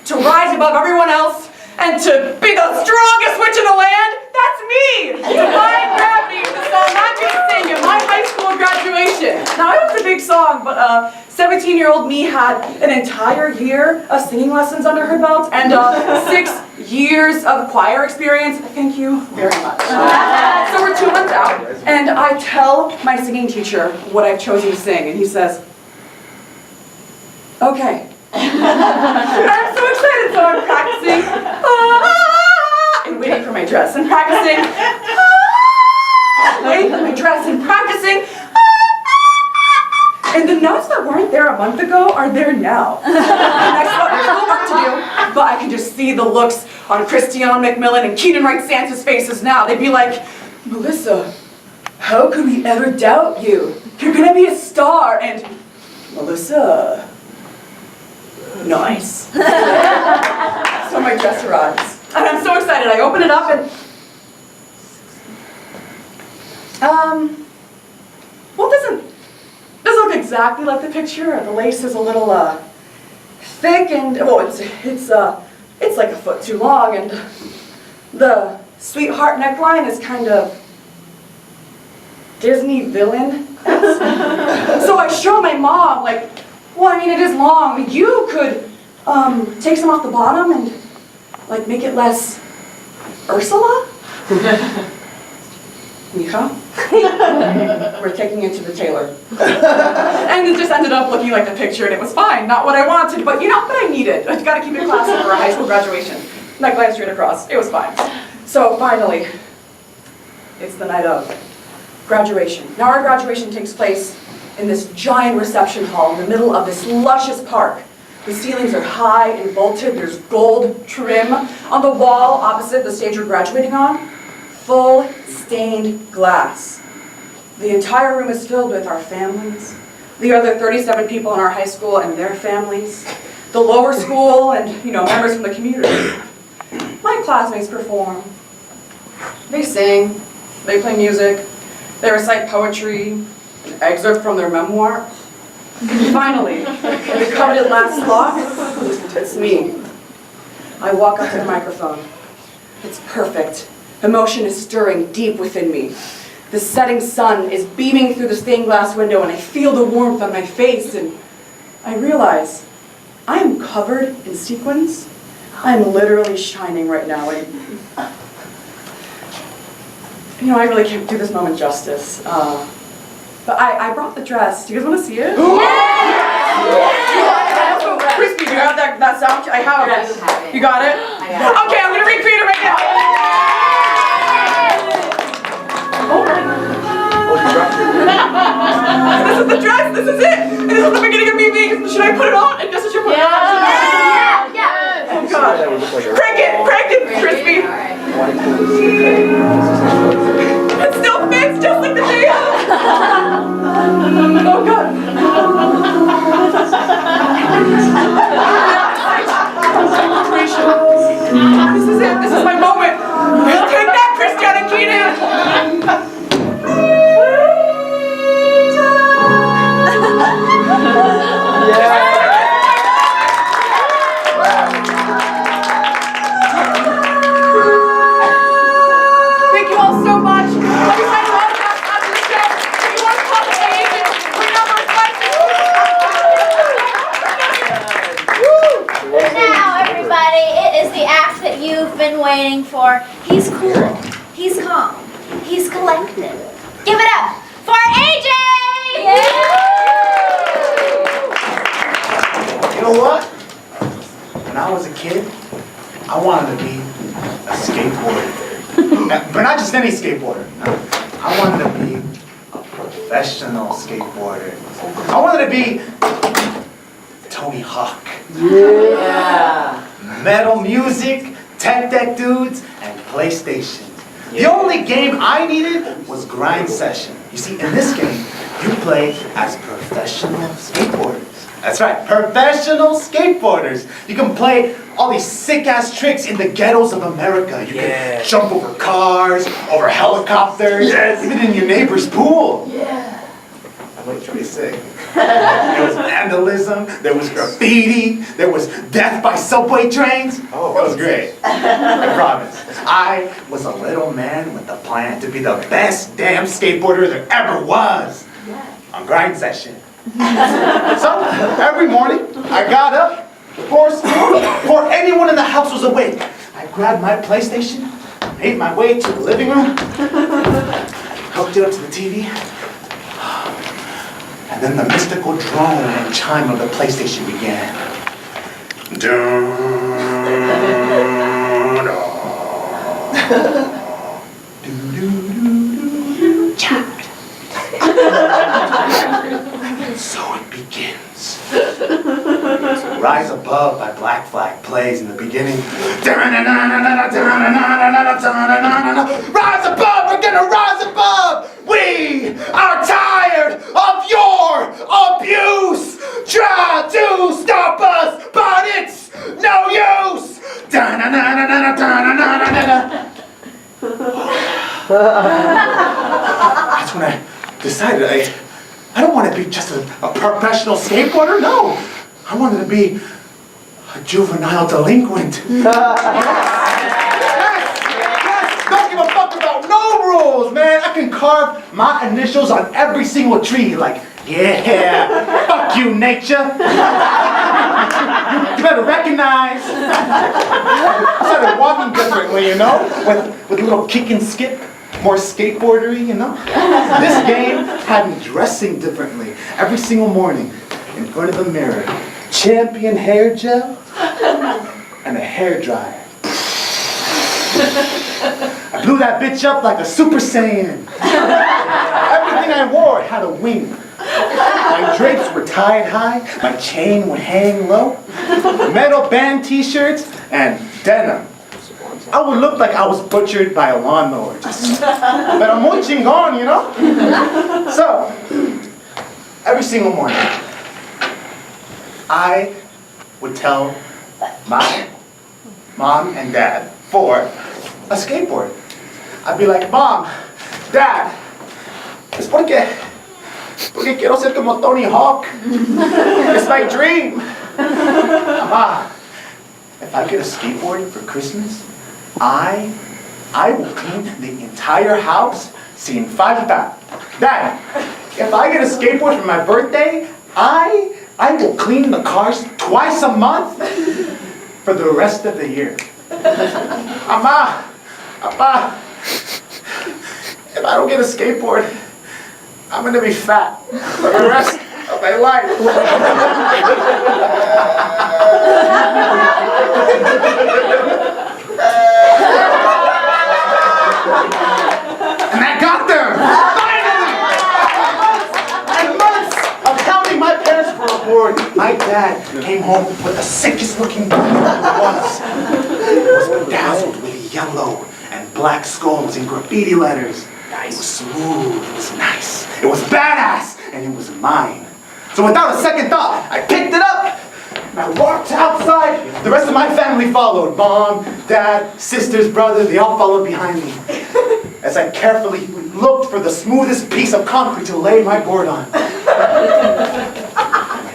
to rise above everyone else and to be the strongest witch in the land. That's me! Defying Gravity, the song I'm going to sing at my high school graduation. Now, I know it's a big song, but 17-year-old me had an entire year of singing lessons under her belt and 6 years of choir experience. Thank you very much. So we're 2 months out, and I tell my singing teacher what I've chosen to sing, and he says, okay. I'm so excited, so I'm practicing and waiting for my dress and practicing waiting for my dress and practicing and the notes that weren't there a month ago are there now. And there's still work to do, but I can just see the looks on Christiane McMillan and Keenan Wright Santa's faces now. They'd be like, Melissa, how could we ever doubt you? You're gonna be a star. And Melissa, nice. So my dress arrives. And I'm so excited. I open it up and well, it doesn't look exactly like the picture. The lace is a little thick and well, it's like a foot too long, and the sweetheart neckline is kind of Disney villain. So I show my mom, like, well, I mean, it is long. You could take some off the bottom and like make it less Ursula. Mija, we're taking it to the tailor. And it just ended up looking like the picture, and it was fine. Not what I wanted, but you know what I needed. I've got to keep it classy for a high school graduation. Neckline straight across. It was fine. So finally, it's the night of graduation. Now our graduation takes place in this giant reception hall in the middle of this luscious park. The ceilings are high and vaulted. There's gold trim on the wall opposite the stage we're graduating on. Full stained glass. The entire room is filled with our families, the other 37 people in our high school and their families, the lower school and, members from the community. My classmates perform. They sing, they play music, they recite poetry, an excerpt from their memoir. Finally, in the coveted last slot, it's me. I walk up to the microphone. It's perfect. Emotion is stirring deep within me. The setting sun is beaming through the stained glass window, and I feel the warmth on my face, and I realize I am covered in sequins. I'm literally shining right now, and I really can't do this moment justice. But I brought the dress. Do you guys want to see it? Crispy, do you have that sound? I have it. You got it? Okay, I'm gonna recreate it right now. This is the dress, this is it! And this is the beginning of me being, should I put it on? And this is your put it on? Yeah! Oh god. Crank it, Crispy! It still fits just like the day of! Oh god. This is it, this is my moment! Take that, Christiane and Keenan! Thank you all so much. Let me sign autographs after the show. If you want to call the agent, bring out my questions. Now, everybody, it is the act that you've been waiting for. He's cool. He's calm. He's collected. Give it up for AJ! You know what? When I I was a kid, I wanted to be a skateboarder. But not just any skateboarder. No. I wanted to be a professional skateboarder. I wanted to be Tony Hawk. Yeah. Metal music, tech deck dudes, and PlayStation. The only game I needed was Grind Session. You see, in this game, you play as professional skateboarders. That's right, professional skateboarders. You can play all these sick-ass tricks in the ghettos of America. You can jump over cars, over helicopters, even in your neighbor's pool. Yeah. That was pretty sick. There was vandalism, there was graffiti, there was death by subway trains. Oh, it was great. I promise. I was a little man with a plan to be the best damn skateboarder there ever was. On Grind Session. So, every morning, I got up before school, before anyone in the house was awake. I grabbed my PlayStation, made my way to the living room, hooked it up to the TV, and then the mystical drone and chime of the PlayStation began. So it begins. Rise Above by Black Flag plays in the beginning. Rise above, we're gonna rise above! We are tired of your abuse! Try to stop us, but it's no use! That's when I decided I don't want to be just a professional skateboarder, no! I wanted to be a juvenile delinquent. Yes! Don't give a fuck about no rules, man! I can carve my initials on every single tree, like, yeah, fuck you, nature! You better recognize! I started walking differently, you know? With a little kick and skip. More skateboardery, you know? This game had me dressing differently every single morning in front of the mirror. Champion hair gel and a hair dryer. I blew that bitch up like a Super Saiyan. Everything I wore had a wing. My drapes were tied high, my chain would hang low. Metal band t-shirts and denim. I would look like I was butchered by a lawnmower. But I'm muy chingon, you know? So, every single morning, I would tell my mom and dad for a skateboard. I'd be like, Mom, Dad, es porque quiero ser como Tony Hawk. It's my dream. Mama, if I get a skateboard for Christmas, I will clean the entire house sin falta. Dad, if I get a skateboard for my birthday, I will clean the cars twice a month for the rest of the year. Mama, Papa, if I don't get a skateboard, I'm gonna be fat for the rest of my life. And I got there! Finally! And months of counting my parents for a board, my dad came home with the sickest looking board there was. It was bedazzled with yellow and black skulls and graffiti letters. It was smooth, it was nice, it was badass, and it was mine. So without a second thought, I picked it up, and I walked outside. The rest of my family followed. Mom, Dad, sisters, brother, they all followed behind me. As I carefully looked for the smoothest piece of concrete to lay my board on. Right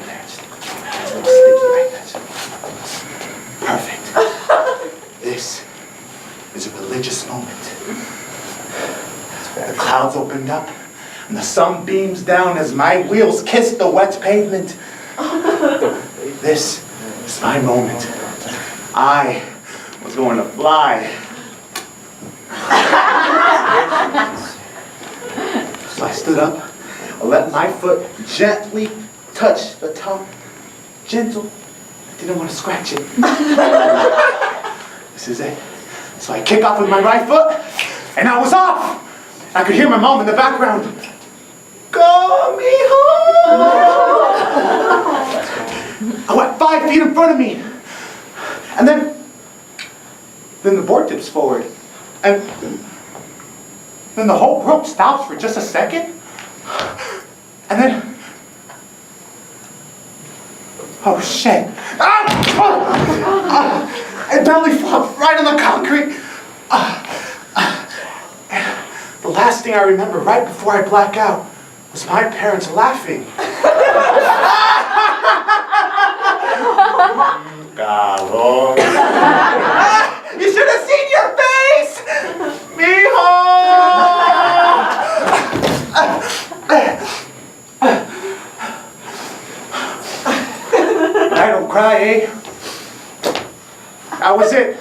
there, just a little sticky right there. Perfect. This is a religious moment. The clouds opened up, and the sun beams down as my wheels kiss the wet pavement. This is my moment. I was going to fly. So I stood up, I let my foot gently touch the top, gentle didn't want to scratch it. This is it. So I kick off with my right foot, and I was off. I could hear my mom in the background. Go me home. I went 5 feet in front of me. And then the board tips forward. And then the whole group stops for just a second. And then, oh shit. I belly flopped right on the concrete. The last thing I remember right before I black out was my parents laughing. Cabrón. You should have seen your face! Mijo! I don't cry, eh? That was it.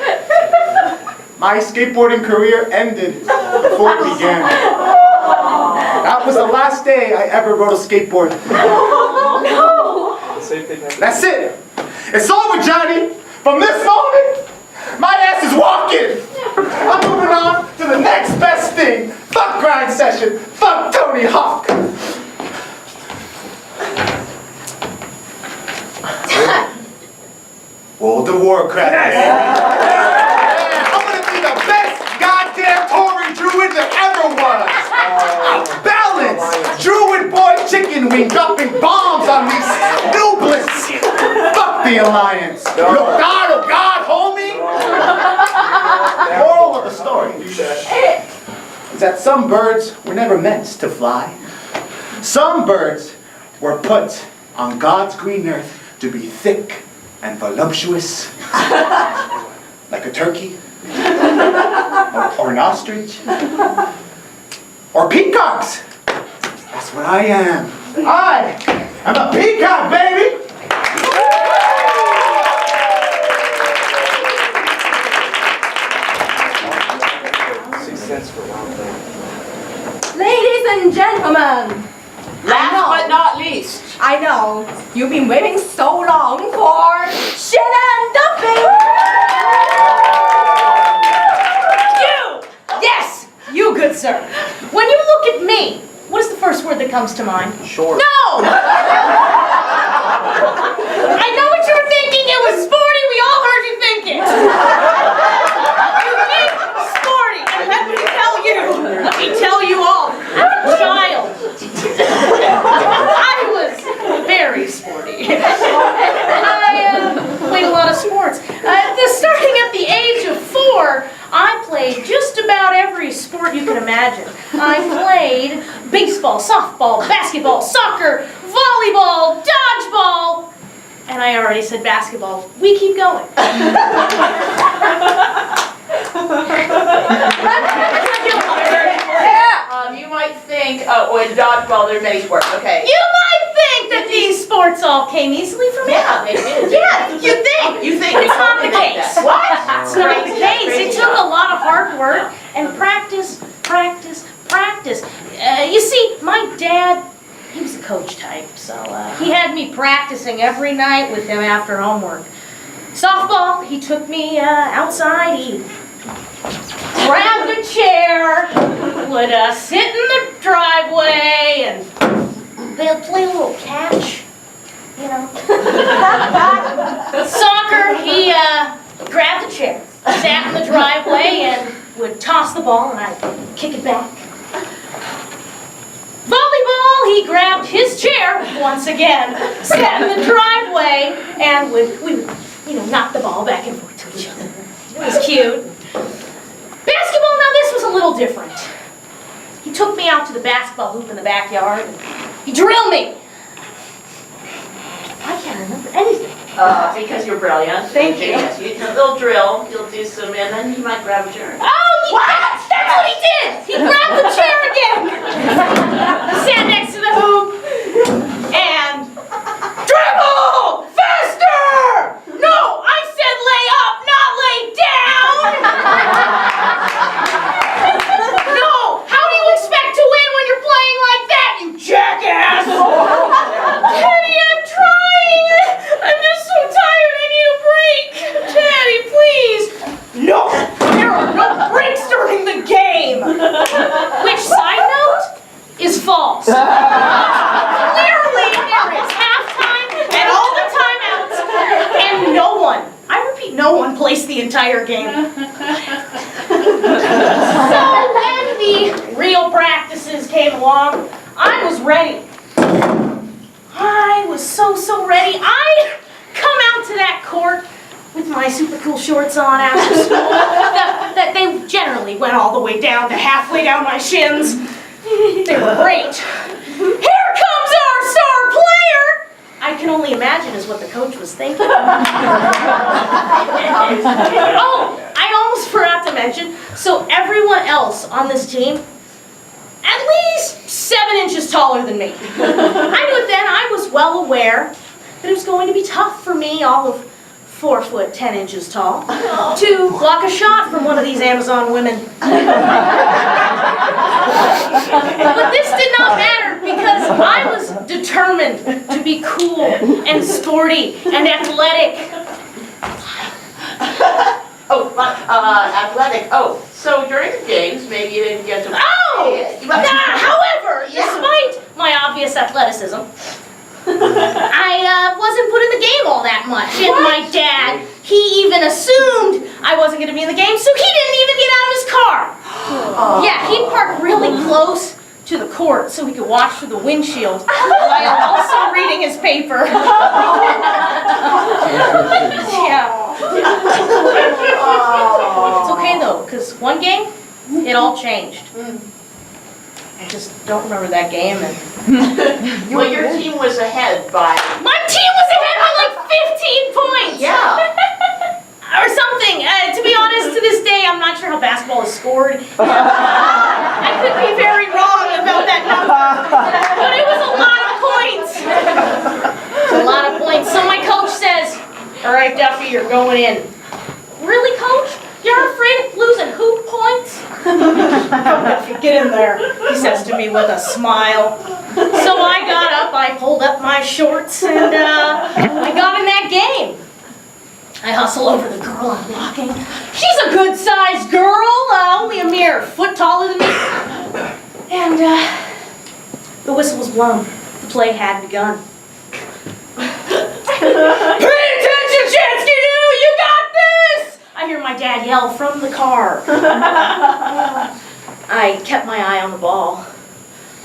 My skateboarding career ended before it began. That was the last day I ever rode a skateboard. No! That's it. It's over, Johnny. From this moment, my ass is walking. I'm moving on to the next best thing. Fuck grind session. Fuck Tony Hawk. World of Warcraft. I'm gonna be the best goddamn Tory Druid there ever was. Balanced Druid boy chicken wing dropping bombs on these nooblets. Fuck the Alliance. Oh God, homie. Moral of the story is that some birds were never meant to fly. Some birds were put on God's green earth to be thick and voluptuous, like a turkey, or an ostrich, or peacocks. That's what I am. I am a peacock, baby! 6 cents for one thing. Ladies and gentlemen, Last but not least. I know you've been waiting so long for Shannon Duffy. You! Yes! You, good sir. When you look at me, what is the first word that comes to mind? Short. No! I know what you were thinking. It was sporty. We all heard you think it. You think sporty. And let me tell you all, as a child, I was very sporty. I played a lot of sports. Starting at the age of 4, I played just about every sport you can imagine. I played baseball, softball, basketball, soccer, volleyball, dodgeball, and I already said basketball. We keep going. You might think, in dodgeball there are many sports, okay. You might think that these sports all came easily from me. Yeah, they did. Yeah, you think. You think. But it's not the You think case. that. What? It's not the case. It took a lot of hard work and practice. You see, my dad, he was a coach type, so he had me practicing every night with him after homework. Softball, he took me outside, he grabbed a chair, would sit in the driveway, and they'd play a little catch, you know. Soccer, he grabbed a chair, sat in the driveway, and would toss the ball, and I'd kick it back. Volleyball, he grabbed his chair once again, sat in the driveway, and we would, knock the ball back and forth to each other. It was cute. Basketball, now this was a little different. He took me out to the basketball hoop in the backyard, and he drilled me. I can't remember anything. Because you're brilliant. Thank you. Yes, they'll drill, you'll do some, and then you might grab a chair. Oh, what? That's what he did! He grabbed the chair again! Sat next to the hoop, and dribble! Faster! No, I said lay up, not lay down! No, how do you expect to win when you're playing like that, you jackass? Teddy, I'm trying! I'm just so tired, I need the entire game. So when the real practices came along, I was ready. I was so ready. I'd come out to that court with my super cool shorts on after school that they generally went all the way down to halfway down my shins. They were great. Here comes our star player! I can only imagine is what the coach was thinking. Oh, I almost forgot to mention, so everyone else on this team, at least 7 inches taller than me. I knew it then, I was well aware that it was going to be tough for me, all of 4 foot 10 inches tall, to block a shot from one of these Amazon women. But this did not matter because I was determined to be cool and sporty and athletic. Athletic. Oh, so during the games, maybe you didn't get to... However, despite my obvious athleticism, I wasn't put in the game all that much. And my dad, he even assumed I wasn't going to be in the game, so he didn't even get out of his car. Yeah, he parked really close to the court so he could watch through the windshield while also reading his paper. Yeah. It's okay though, because one game, it all changed. I just don't remember that game. And Well, your team was ahead by... my team was ahead by like 15 points! Yeah. Or something. To be honest, to this day, I'm not sure how basketball is scored. I could be very wrong about that number. But it was a lot of points. It's a lot of points. So my coach says, all right, Duffy, you're going in. Really, coach? You're afraid of losing hoop points? Come, Duffy, get in there, he says to me with a smile. So I got up, I pulled up my shorts, and I got in that game. I hustle over the girl I'm blocking. She's a good-sized girl, only a mere foot taller than me. And the whistle was blown. The play had begun. Pay attention, Chansky-Doo! You got this! I hear my dad yell from the car. I kept my eye on the ball.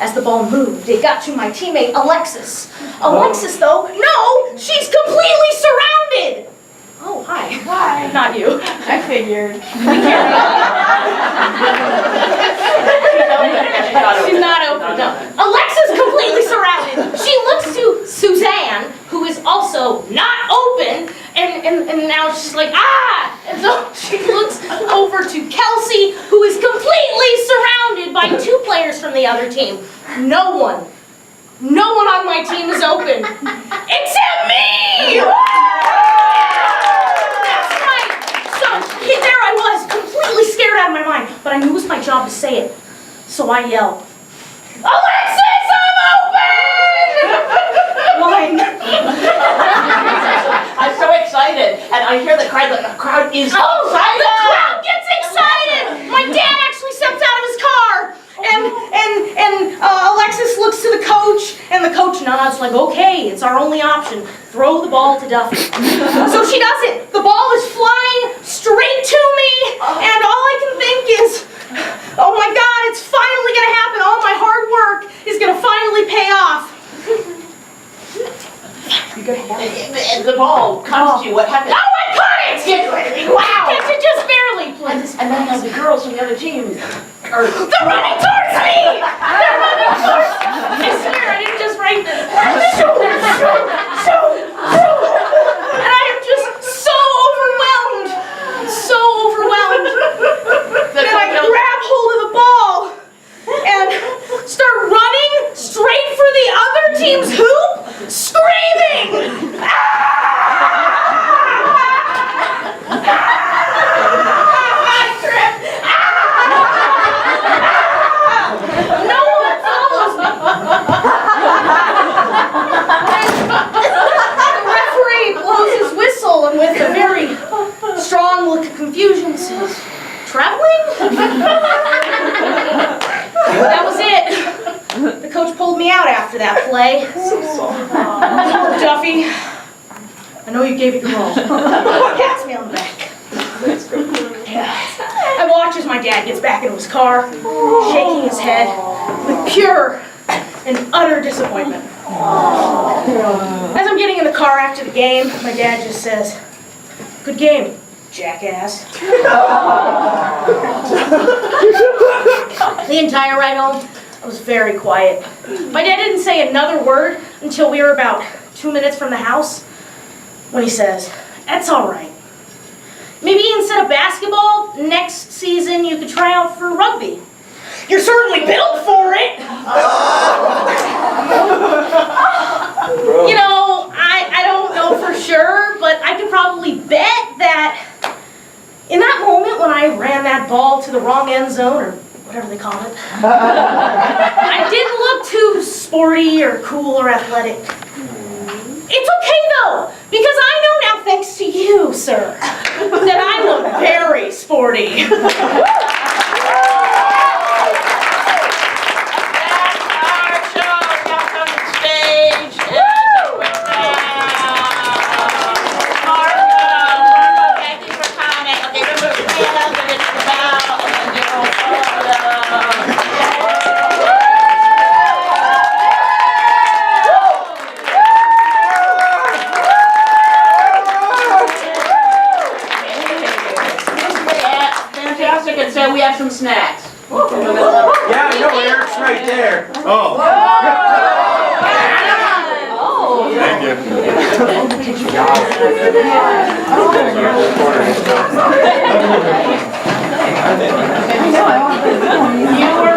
As the ball moved, it got to my teammate, Alexis. Alexis, though, no, she's completely surrounded! Oh, hi. Hi. Not you. I figured. She's not open. No. Alexa's completely surrounded. She looks to Suzanne, who is also not open, and now she's like, ah! And so she looks over to Kelsey, who is completely surrounded by 2 players from the other team. No one on my team is open, except me! There I was, completely scared out of my mind, but I knew it was my job to say it. So I yelled, Alexis, I'm open! Line. I'm so excited, and I hear the crowd is Oh, excited! the crowd gets excited! My dad actually steps out of his car, and Alexis looks to the coach, and the coach nods like, okay, it's our only option. Throw the ball to Duffy. So she does it. The ball is flying straight to me, and all I can think is, oh my God, it's finally gonna happen. All my hard work is gonna finally pay off. And the ball comes to you. What happened? Oh, I caught it! Wow! It just barely, please. And then the girls from the other team are... They're running towards me! They're running towards me! I swear, I didn't just write this. And I am just so overwhelmed. So overwhelmed. Then I grab hold of the ball and start running straight for the other team's hoop, screaming! No one follows me. The referee blows his whistle and with a very strong look of confusion says, traveling? That was it. The coach pulled me out after that play. Duffy, I know you gave it your all. Pats me on the back. my dad gets back into his car, shaking his head with pure and utter disappointment. As I'm getting in the car after the game, my dad just says, "Good game, jackass." The entire ride home, I was very quiet. My dad didn't say another word until we were about 2 minutes from the house, when he says, "That's all right. Maybe instead of basketball, next season you could try out for rugby. You're certainly built for it." You know, I don't know for sure, but I could probably bet that in that moment when I ran that ball to the wrong end zone, or whatever they call it, I didn't look too sporty or cool or athletic. It's okay though, because I know now, thanks to you, sir, that I look very sporty. And so we have some snacks. Yeah, I know, Eric's right there. Oh. Thank you. You were